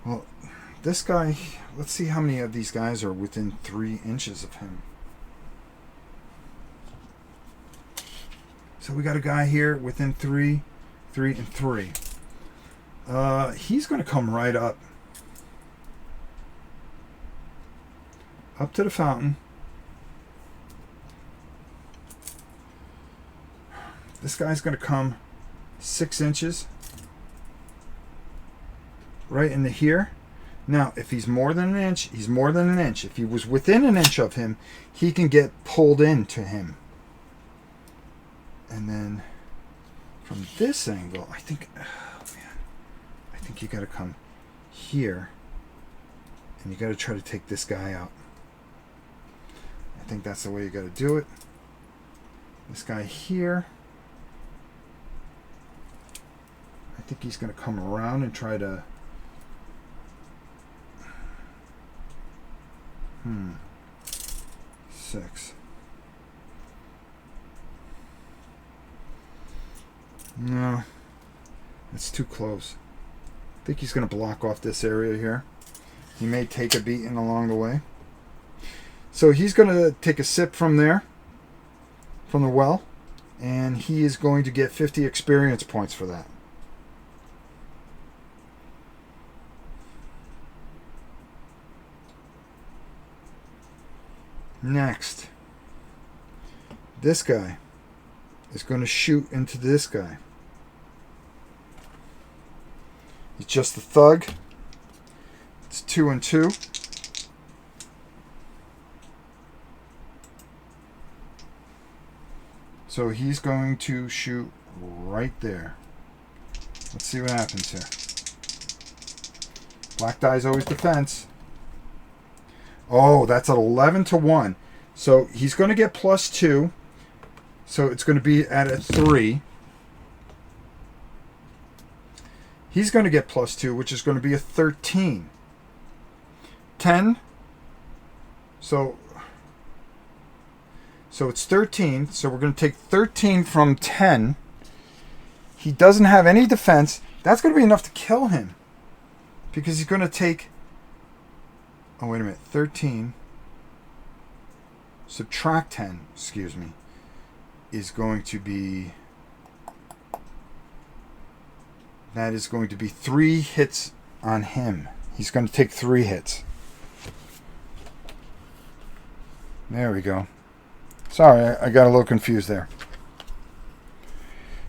Well, this guy, let's see how many of these guys are within 3 inches of him. So we got a guy here within 3, 3, and 3. He's going to come right up to the fountain. This guy's going to come 6 inches right into here. Now, if he's more than an inch, he's more than an inch. If he was within an inch of him, he can get pulled into him. And then from this angle, I think, oh man, I think you got to come here and you got to try to take this guy out. I think that's the way you got to do it. This guy here, I think he's going to come around and try to 6. No, it's too close. I think he's going to block off this area here. He may take a beating along the way. So he's going to take a sip from there, from the well, and he is going to get 50 experience points for that. Next, this guy is going to shoot into this guy. He's just a thug. It's 2 and 2. So he's going to shoot right there. Let's see what happens here. Black die is always defense. Oh, that's at 11 to 1. So he's going to get +2. So it's going to be at a 3. He's going to get +2, which is going to be a 13. 10. So it's 13. So we're going to take 13 from 10. He doesn't have any defense. That's going to be enough to kill him. Because he's going to take... Oh, wait a minute. 13. Subtract 10, excuse me, is going to be... That is going to be 3 hits on him. He's going to take 3 hits. There we go. Sorry, I got a little confused there.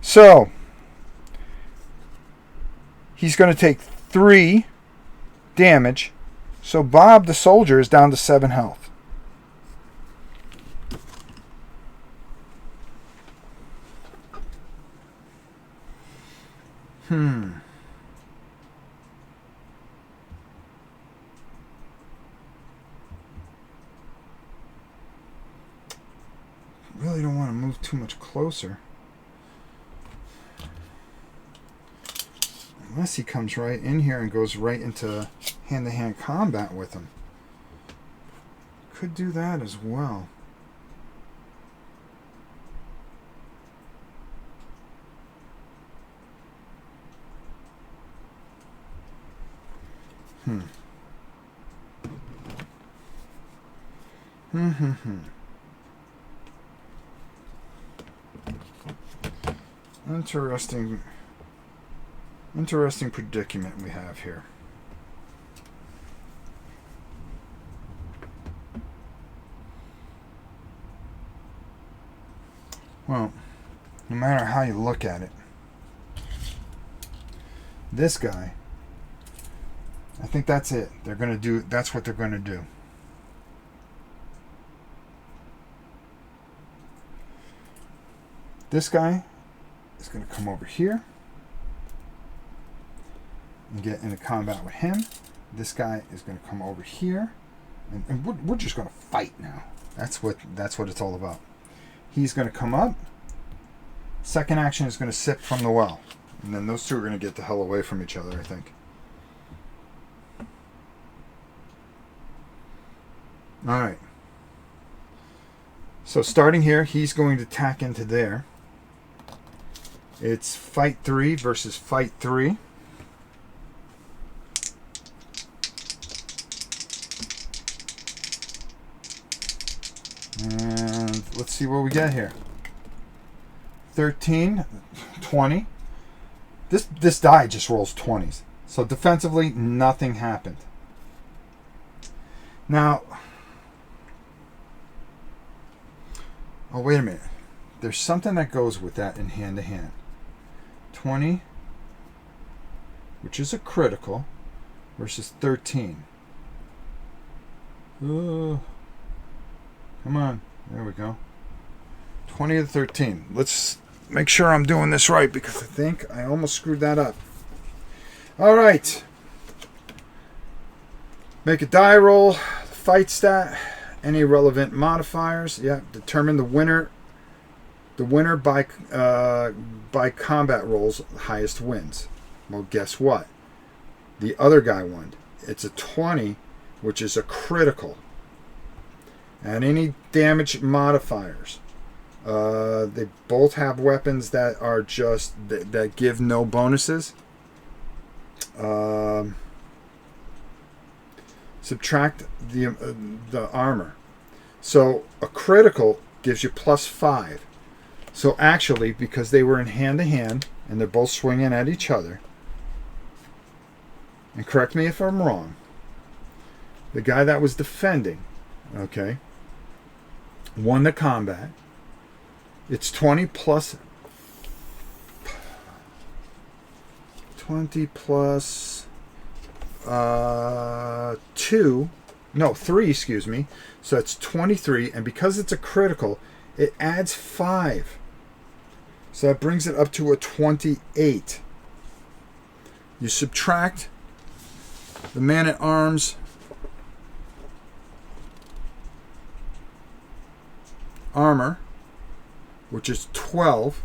So, he's going to take 3 damage. So Bob the soldier is down to 7 health. Really don't want to move too much closer. Unless he comes right in here and goes right into hand-to-hand combat with him. Could do that as well. Interesting predicament we have here. Well, no matter how you look at it, this guy, I think that's it. They're going to do, that's what they're going to do. This guy is going to come over here and get into combat with him. This guy is going to come over here, and we're just going to fight now. That's what it's all about. He's going to come up. Second action is going to sip from the well, and then those two are going to get the hell away from each other, I think. All right. So starting here, he's going to tack into there. It's fight 3 versus fight 3. And let's see what we get here. 13, 20. This die just rolls 20s. So defensively, nothing happened. Now, oh, wait a minute. There's something that goes with that in hand-to-hand. 20, which is a critical, versus 13. Come on. There we go. 20 to 13. Let's make sure I'm doing this right, because I think I almost screwed that up. All right. Make a die roll. Fight stat. Any relevant modifiers. Yeah. Determine the winner. The winner by combat rolls, highest wins. Well, guess what? The other guy won. It's a 20, which is a critical. And any damage modifiers. They both have weapons that are just that give no bonuses. Subtract the armor. So a critical gives you +5. So actually, because they were in hand-to-hand and they're both swinging at each other, and correct me if I'm wrong, the guy that was defending, okay, won the combat. It's 20 plus 3, excuse me. So it's 23, and because it's a critical, it adds 5. So that brings it up to a 28. You subtract the man-at-arms armor, which is 12,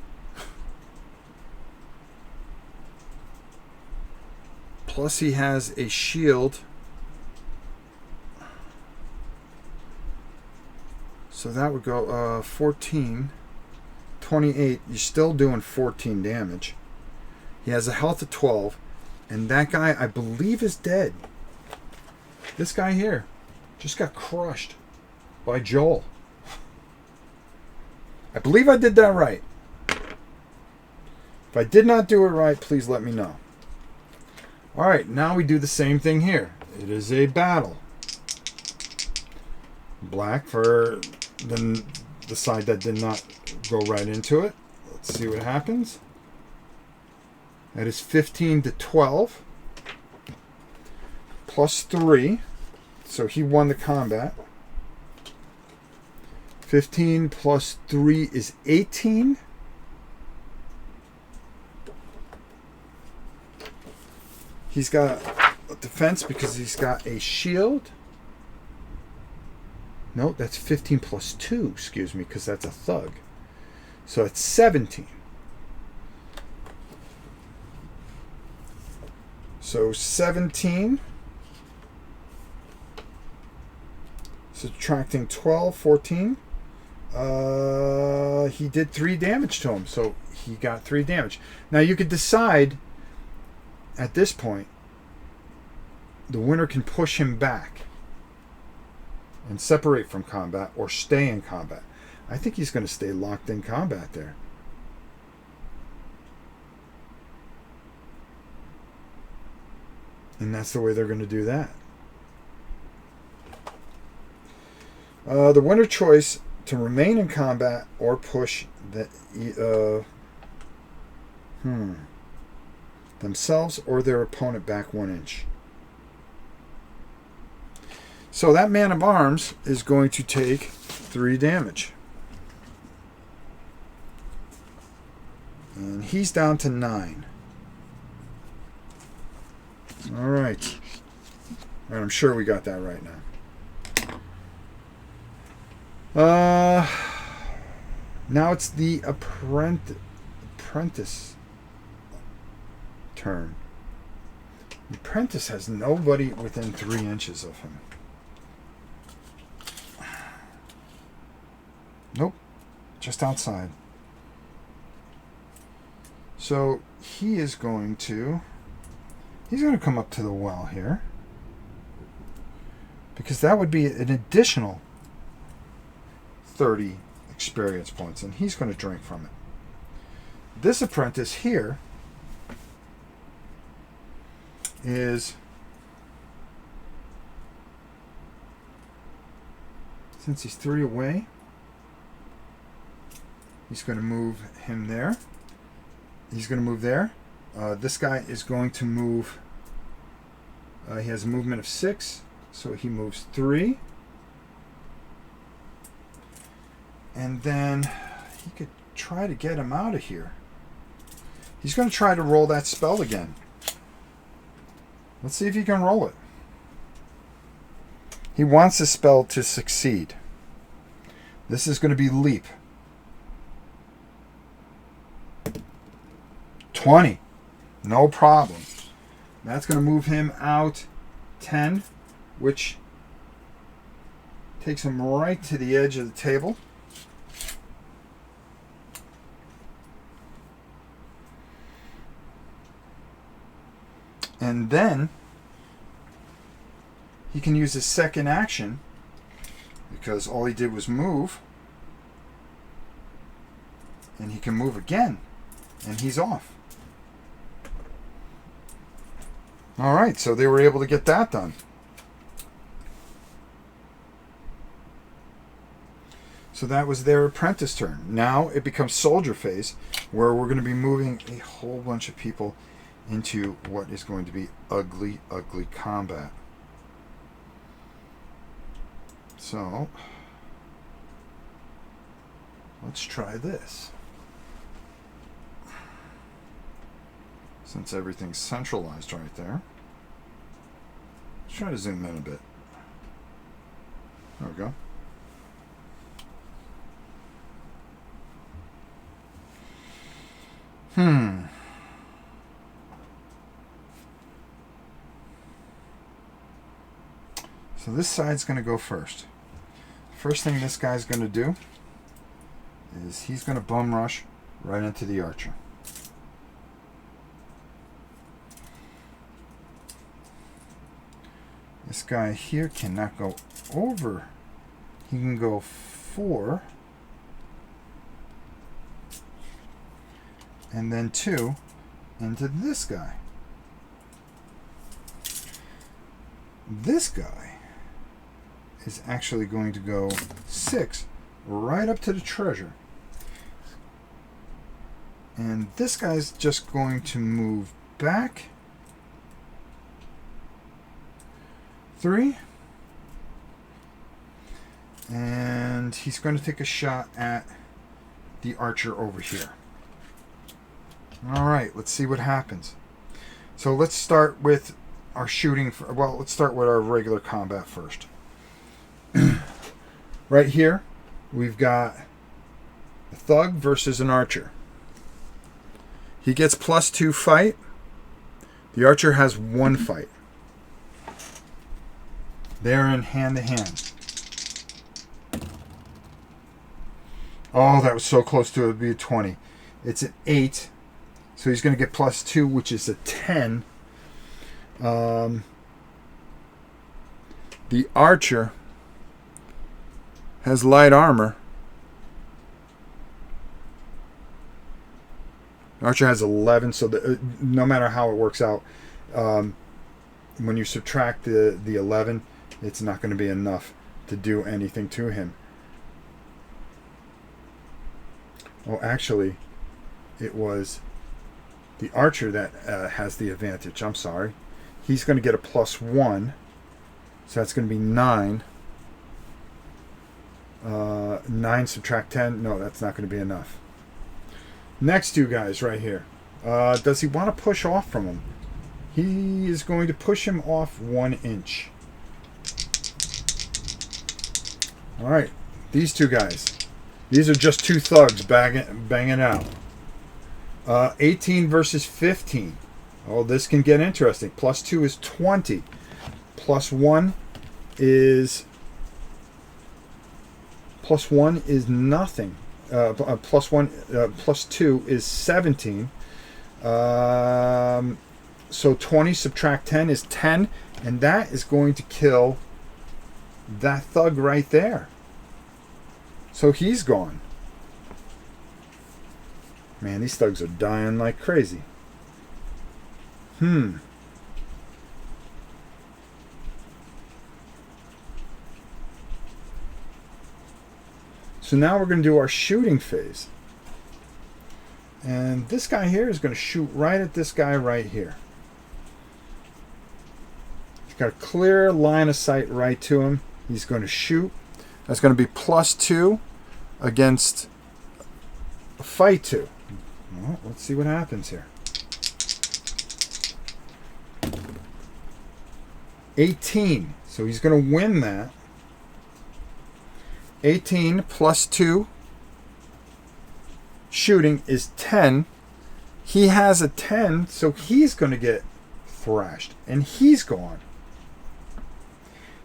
plus he has a shield, so that would go 14, 28. You're still doing 14 damage. He has a health of 12, and that guy, I believe, is dead. This guy here just got crushed by Joel. I believe I did that right. If I did not do it right, please let me know. All right, now we do the same thing here. It is a battle. Black for the side that did not go right into it. Let's see what happens. That is 15 to 12. Plus 3. So he won the combat. 15 plus 3 is 18. He's got a defense because he's got a shield. No, that's 15 plus 2, excuse me, because that's a thug. So it's 17. So 17. Subtracting 12, 14. He did 3 damage to him, so he got 3 damage. Now you could decide at this point, the winner can push him back and separate from combat or stay in combat. I think he's going to stay locked in combat there. And that's the way they're going to do that. The winner choice to remain in combat or push themselves or their opponent back 1 inch. So that man of arms is going to take 3 damage. And he's down to 9. All right. And I'm sure we got that right now. Now it's the Apprentice turn. The Apprentice has nobody within 3 inches of him. Nope. Just outside. So he's going to come up to the well here. Because that would be an additional 30 experience points. And he's going to drink from it. This Apprentice here is, since he's 3 away, he's going to move him there. He's going to move there. This guy is going to move. He has a movement of 6, so he moves 3. And then he could try to get him out of here. He's going to try to roll that spell again. Let's see if he can roll it. He wants this spell to succeed. This is going to be leap. 20. No problem. That's going to move him out 10, which takes him right to the edge of the table. And then he can use his second action, because all he did was move. And he can move again. And he's off. Alright, so they were able to get that done. So that was their Apprentice turn. Now it becomes Soldier phase, where we're going to be moving a whole bunch of people into what is going to be ugly, ugly combat. So let's try this. Since everything's centralized right there. Let's try to zoom in a bit. There we go. So this side's going to go first. First thing this guy's going to do is he's going to bum rush right into the archer. This guy here cannot go over. He can go 4. And then 2 into this guy. This guy is actually going to go 6 right up to the treasure. And this guy's just going to move back 3. And he's going to take a shot at the archer over here. Alright, let's see what happens. So let's start with our shooting. Well, let's start with our regular combat first. Right here, we've got a thug versus an archer. He gets +2 fight. The archer has 1 fight. They're in hand-to-hand. Oh, that was so close to it be a 20. It's an 8. So he's going to get +2, which is a 10. The archer has light armor. Archer has 11, so no matter how it works out, when you subtract the 11, it's not going to be enough to do anything to him. Oh, actually, it was the archer that has the advantage. I'm sorry. He's going to get a +1, so that's going to be 9. 9 subtract 10. No, that's not going to be enough. Next 2 guys right here. Does he want to push off from him? He is going to push him off 1 inch. All right, these 2 guys. These are just 2 thugs banging out. 18 versus 15. Oh, this can get interesting. +2 is 20. +1 is nothing. +2 is 17. So 20 subtract 10 is 10, and that is going to kill that thug right there. So he's gone. Man, these thugs are dying like crazy. So now we're going to do our shooting phase. And this guy here is going to shoot right at this guy right here. He's got a clear line of sight right to him. He's going to shoot. That's going to be +2 against fight 2. Well, let's see what happens here. 18. So he's going to win that. 18 +2 shooting is 10. He has a 10, so he's going to get thrashed, and he's gone.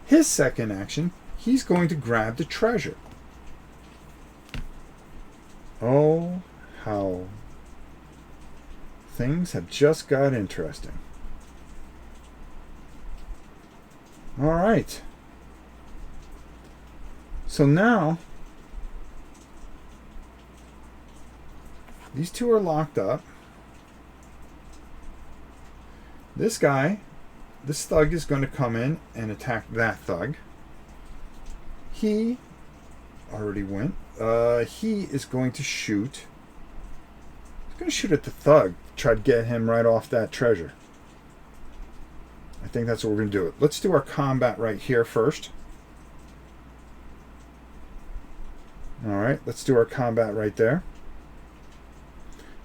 His second action, he's going to grab the treasure. Oh, how things have just got interesting. All right. So now, these 2 are locked up. This guy, this thug is going to come in and attack that thug. He already went. He is going to shoot. He's going to shoot at the thug. Try to get him right off that treasure. I think that's what we're going to do. Let's do our combat right here first. All right, let's do our combat right there.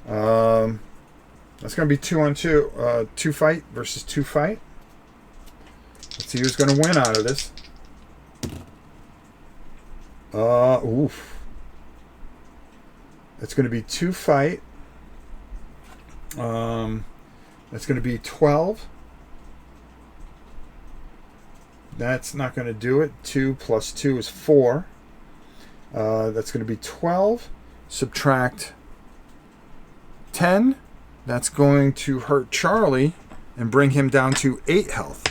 That's going to be 2-on-2, 2 fight versus 2 fight. Let's see who's going to win out of this. Oof. It's going to be 2 fight. That's going to be 12. That's not going to do it. 2 + 2 is 4. That's going to be 12. Subtract 10. That's going to hurt Charlie and bring him down to 8 health.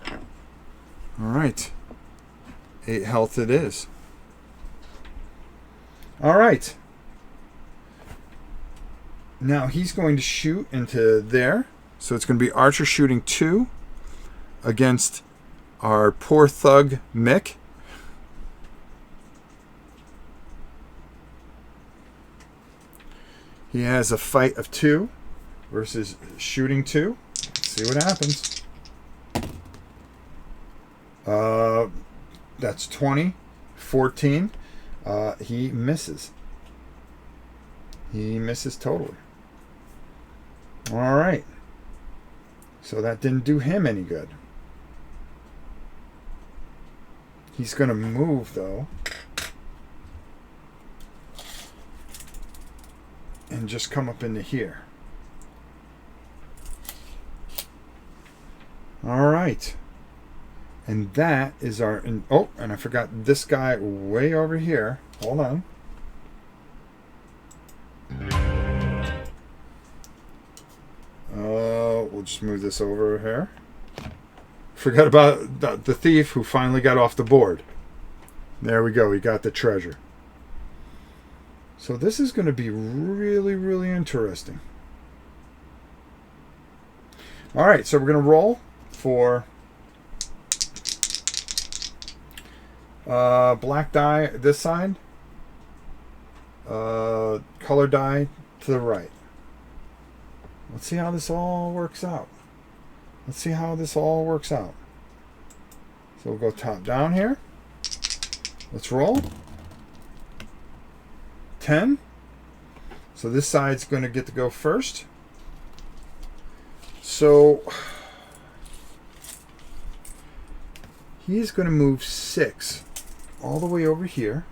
All right. 8 health it is. All right. Now he's going to shoot into there. So it's going to be Archer shooting 2 against our poor thug Mick. He has a fight of 2 versus shooting 2. Let's see what happens. That's 20, 14. He misses. He misses totally. All right. So that didn't do him any good. He's going to move, though. And just come up into here. All right. And that is our... oh, and I forgot this guy way over here. Hold on. We'll just move this over here. Forgot about the thief who finally got off the board. There we go. He got the treasure. So this is going to be really, really interesting. All right, so we're going to roll for black die this side, color die to the right. Let's see how this all works out. Let's see how this all works out. So we'll go top down here. Let's roll. 10. So this side's going to get to go first. So he's going to move 6 all the way over here.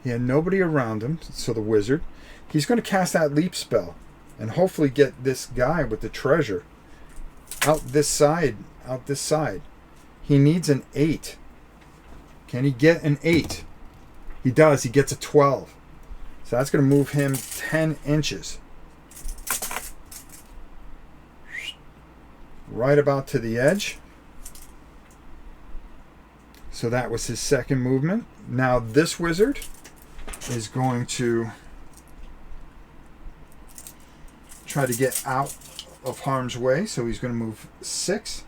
He had nobody around him, so the wizard. He's going to cast that leap spell and hopefully get this guy with the treasure out this side. Out this side. He needs an 8. Can he get an 8? He does. He gets a 12. So that's going to move him 10 inches. Right about to the edge. So that was his second movement. Now this wizard is going to try to get out of harm's way. So he's going to move 6.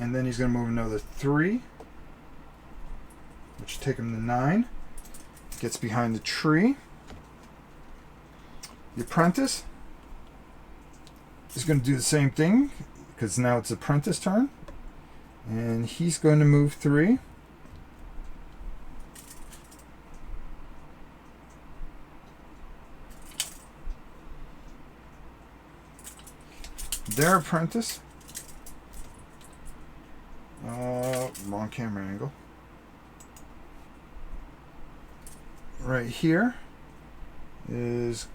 And then he's going to move another 3. Which will take him to 9. Gets behind the tree. The apprentice is going to do the same thing because now it's apprentice turn. And he's going to move 3. Their apprentice. Wrong camera angle. Right here is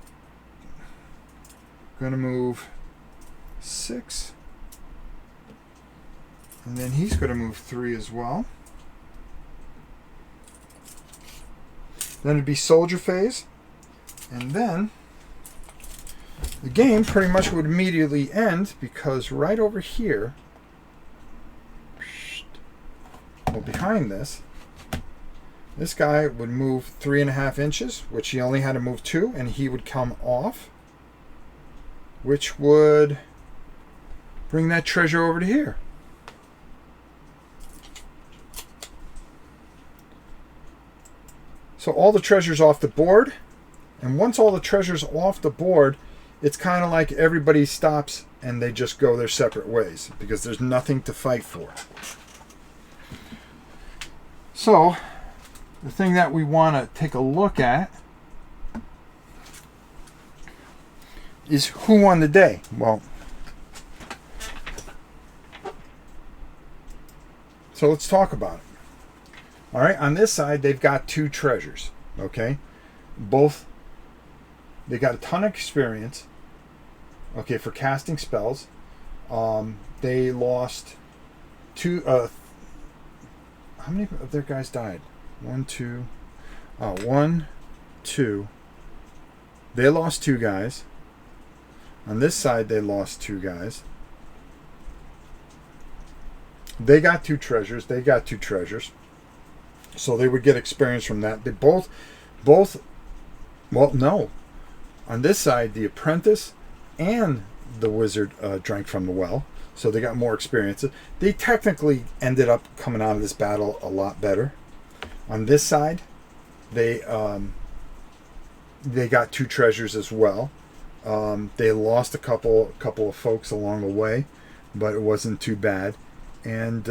going to move 6. And then he's going to move 3 as well. Then it'd be soldier phase. And then the game pretty much would immediately end because right over here, well, behind this guy would move 3.5 inches, which he only had to move 2, and he would come off, which would bring that treasure over to here. So all the treasure's off the board, and once all the treasure's off the board, it's kind of like everybody stops and they just go their separate ways because there's nothing to fight for. So the thing that we want to take a look at is who won the day. Well, so let's talk about it. All right, on this side, they've got 2 treasures, okay? Both, they got a ton of experience, okay, for casting spells. They lost 2, how many of their guys died? 1, 2. They lost 2 guys. On this side, they lost 2 guys. They got 2 treasures. They got 2 treasures. So they would get experience from that. They both, well, no. On this side, the apprentice and the wizard drank from the well. So they got more experience. They technically ended up coming out of this battle a lot better. On this side, They got 2 treasures as well. They lost a couple of folks along the way, but it wasn't too bad. And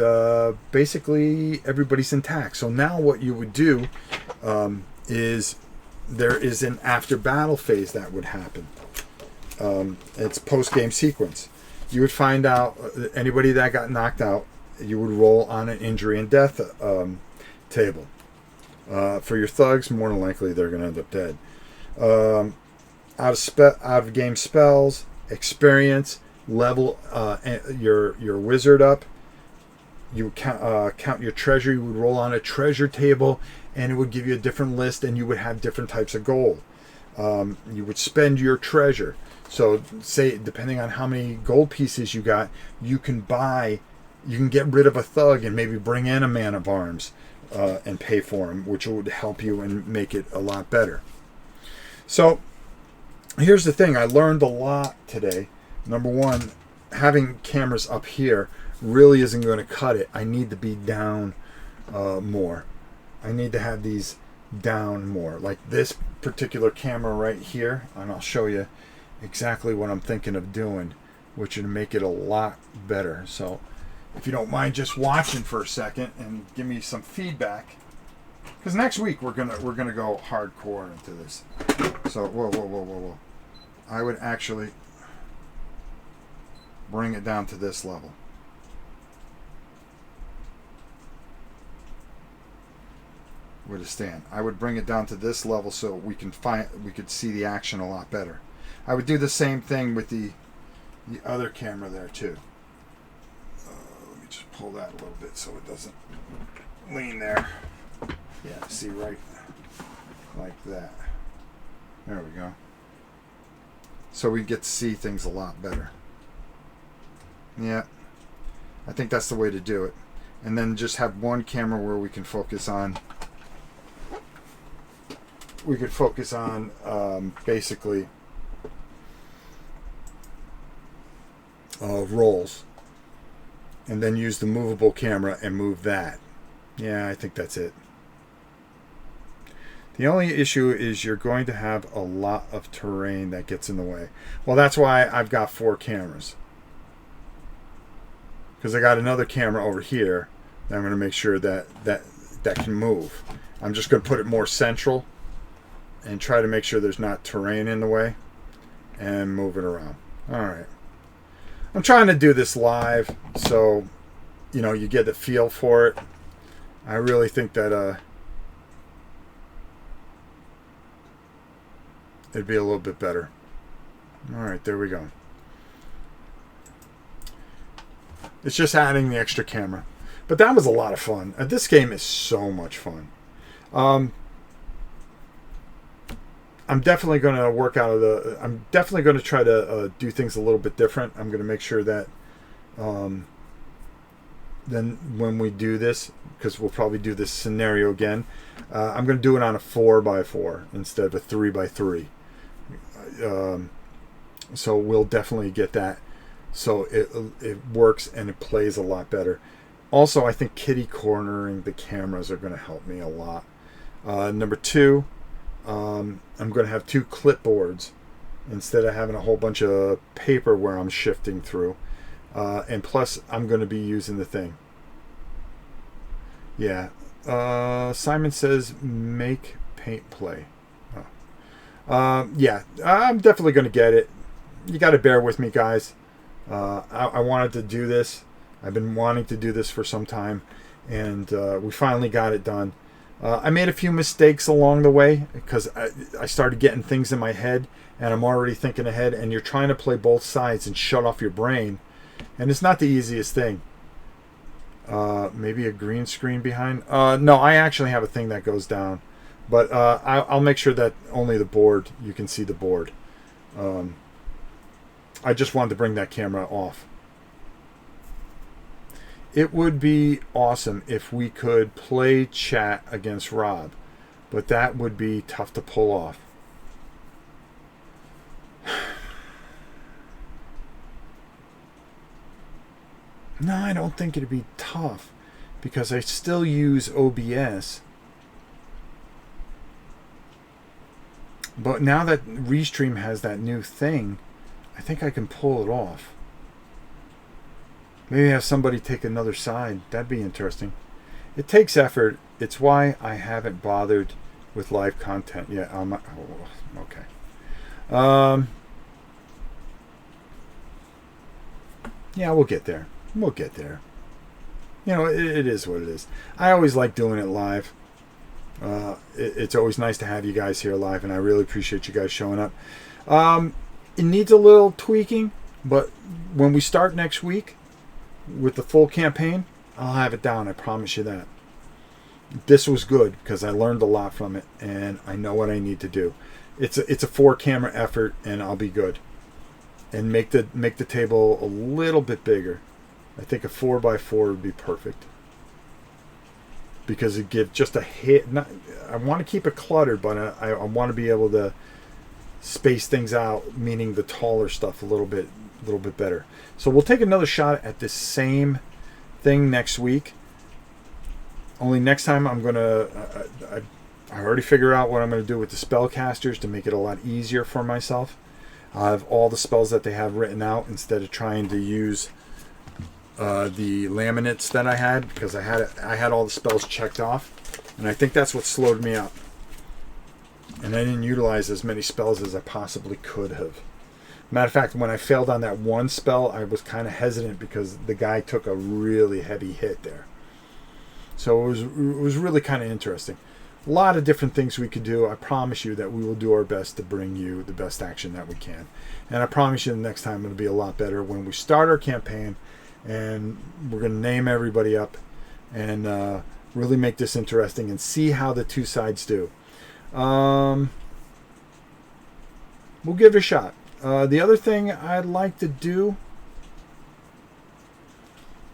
basically everybody's intact. So now what you would do is there is an after battle phase that would happen. It's post-game sequence. You would find out anybody that got knocked out, you would roll on an injury and death table. For your thugs, more than likely they're going to end up dead. Out of game spells, experience, level your wizard up. You would count your treasure. You would roll on a treasure table, and it would give you a different list, and you would have different types of gold. You would spend your treasure. So, say, depending on how many gold pieces you got, you can get rid of a thug and maybe bring in a man of arms and pay for him, which would help you and make it a lot better. So, here's the thing. I learned a lot today. Number one, having cameras up here really isn't going to cut it. I need to be down more. I need to have these down more. Like this particular camera right here, and I'll show you exactly what I'm thinking of doing, which would make it a lot better. So if you don't mind just watching for a second and give me some feedback, because next week we're gonna go hardcore into this. So whoa. I would actually bring it down to this level. With a stand, I would bring it down to this level so we could see the action a lot better. I would do the same thing with the other camera there too. Let me just pull that a little bit so it doesn't lean there. Yeah, see, right like that. There we go. So we get to see things a lot better. Yeah, I think that's the way to do it. And then just have one camera where we can focus on. We could focus on basically rolls, and then use the movable camera and move that. Yeah, I think that's it. The only issue is you're going to have a lot of terrain that gets in the way. Well, that's why I've got 4 cameras, because I got another camera over here that I'm going to make sure that can move. I'm just going to put it more central and try to make sure there's not terrain in the way and move it around. All right. I'm trying to do this live so, you get the feel for it. I really think that it'd be a little bit better. All right, there we go. It's just adding the extra camera. But that was a lot of fun. This game is so much fun. I'm definitely going to work out of the. I'm definitely going to try to do things a little bit different. I'm going to make sure that then when we do this, because we'll probably do this scenario again, I'm going to do it on a 4x4 instead of a 3x3. So we'll definitely get that. So it works and it plays a lot better. Also, I think kitty cornering the cameras are going to help me a lot. Number 2. I'm going to have 2 clipboards instead of having a whole bunch of paper where I'm shifting through. And plus, I'm going to be using the thing. Yeah. Simon says, make paint play. Oh. Yeah, I'm definitely going to get it. You got to bear with me, guys. I wanted to do this. I've been wanting to do this for some time. And we finally got it done. I made a few mistakes along the way because I started getting things in my head and I'm already thinking ahead, and you're trying to play both sides and shut off your brain, and it's not the easiest thing. Maybe a green screen behind. No, I actually have a thing that goes down, but I'll make sure that only the board, you can see the board. I just wanted to bring that camera off. It would be awesome if we could play chat against Rob, but that would be tough to pull off. No, I don't think it'd be tough because I still use OBS. But now that Restream has that new thing, I think I can pull it off. Maybe have somebody take another side. That'd be interesting. It takes effort. It's why I haven't bothered with live content yet. Okay. Yeah, we'll get there. We'll get there. You know, it is what it is. I always like doing it live. It's always nice to have you guys here live, and I really appreciate you guys showing up. It needs a little tweaking, but when we start next week with the full campaign, I'll have it down. I promise you that. This was good because I learned a lot from it, and I know what I need to do. It's a 4-camera effort, and I'll be good. And make the table a little bit bigger. I think a 4x4 would be perfect, because it gives just a hit. I want to keep it cluttered, but I want to be able to space things out, meaning the taller stuff a little bit better. So we'll take another shot at this same thing next week. Only next time I'm gonna I already figured out what I'm gonna do with the spellcasters to make it a lot easier for myself. I have all the spells that they have written out instead of trying to use the laminates that I had, because I had all the spells checked off, and I think that's what slowed me up. And I didn't utilize as many spells as I possibly could have. Matter of fact, when I failed on that one spell, I was kind of hesitant because the guy took a really heavy hit there. So it was really kind of interesting. A lot of different things we could do. I promise you that we will do our best to bring you the best action that we can. And I promise you the next time it'll be a lot better when we start our campaign, and we're going to name everybody up and really make this interesting and see how the two sides do. We'll give it a shot. The other thing I'd like to do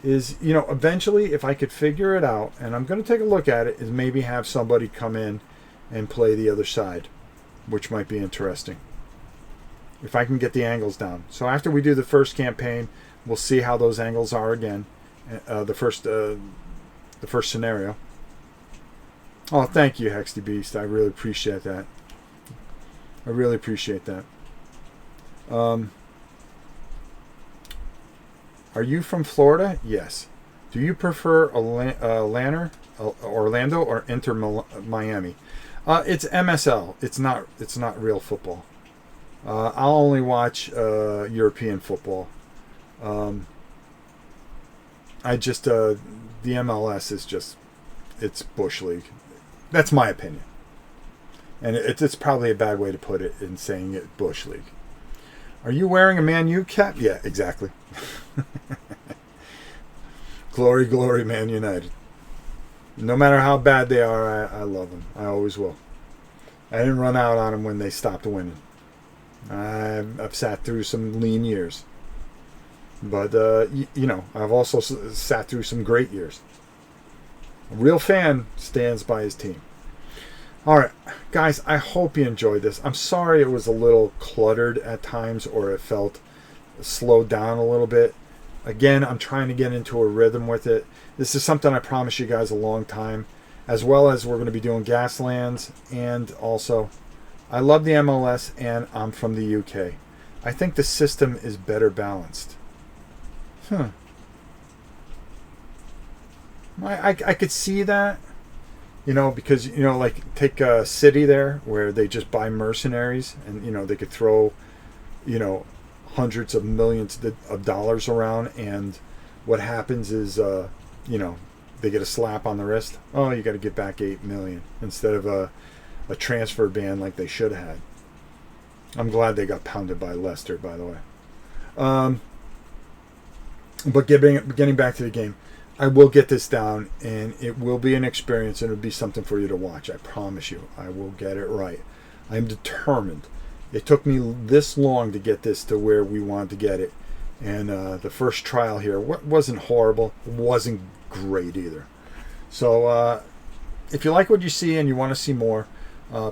is, you know, eventually, if I could figure it out, and I'm going to take a look at it, is maybe have somebody come in and play the other side, which might be interesting, if I can get the angles down. So after we do the first campaign, we'll see how those angles are again. The first scenario. Oh, thank you, Hexty Beast. I really appreciate that. I really appreciate that. Are you from Florida? Yes. Do you prefer Orlando or Inter Miami? It's MSL. It's not real football. I'll only watch European football. The MLS is just, it's Bush League. That's my opinion. And it's probably a bad way to put it in saying it, Bush League. Are you wearing a Man U cap? Yeah, exactly. Glory, glory, Man United. No matter how bad they are, I love them. I always will. I didn't run out on them when they stopped winning. I've sat through some lean years. But, you know, I've also sat through some great years. A real fan stands by his team. All right, guys, I hope you enjoyed this. I'm sorry it was a little cluttered at times, or it felt slowed down a little bit. Again, I'm trying to get into a rhythm with it. This is something I promised you guys a long time, as well as we're going to be doing Gaslands, and also I love the MLS, and I'm from the UK. I think the system is better balanced. I could see that. You know, because, you know, like, take a city there where they just buy mercenaries, and, you know, they could throw, you know, hundreds of millions of dollars around, and what happens is, you know, they get a slap on the wrist. Oh, you got to get back 8 million instead of a transfer ban like they should have had. I'm glad they got pounded by Leicester, by the way. But getting back to the game, I will get this down, and it will be an experience, and it'll be something for you to watch. I promise you. I will get it right. I'm determined. It took me this long to get this to where we wanted to get it. And the first trial here wasn't horrible. It wasn't great either. So if you like what you see and you want to see more,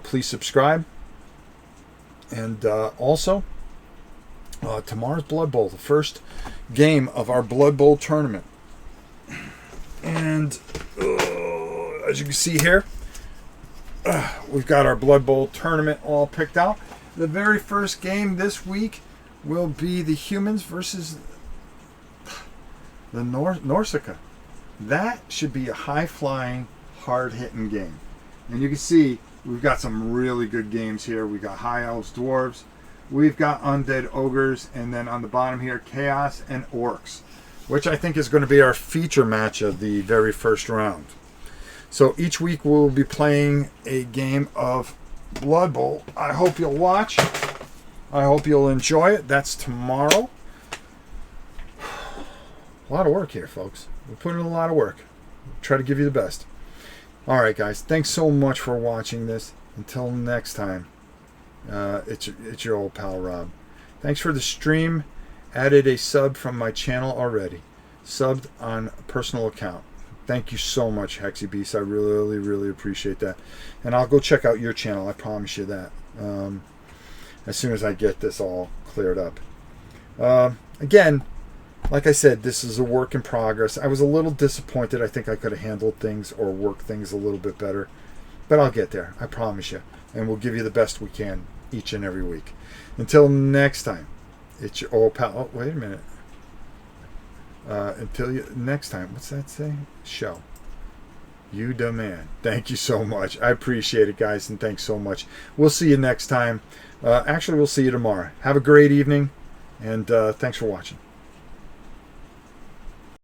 please subscribe. And also, tomorrow's Blood Bowl, the first game of our Blood Bowl tournament. And as you can see here, we've got our Blood Bowl tournament all picked out. The very first game this week will be the humans versus the Norsica. That should be a high-flying, hard-hitting game. And you can see we've got some really good games here. We got High Elves, Dwarves. We've got Undead Ogres. And then on the bottom here, Chaos and Orcs, which I think is going to be our feature match of the very first round. So each week we'll be playing a game of Blood Bowl. I hope you'll watch. I hope you'll enjoy it. That's tomorrow. A lot of work here, folks. We're putting in a lot of work. Try to give you the best. All right, guys. Thanks so much for watching this. Until next time, it's your old pal, Rob. Thanks for the stream. Added a sub from my channel already. Subbed on a personal account. Thank you so much, Hexy Beast. I really, really appreciate that. And I'll go check out your channel. I promise you that. As soon as I get this all cleared up. Again, like I said, this is a work in progress. I was a little disappointed. I think I could have handled things or worked things a little bit better. But I'll get there. I promise you. And we'll give you the best we can each and every week. Until next time, it's your old pal. Oh, wait a minute. Until next time. What's that say? Show. You demand. Thank you so much. I appreciate it, guys. And thanks so much. We'll see you next time. Actually, we'll see you tomorrow. Have a great evening. And thanks for watching.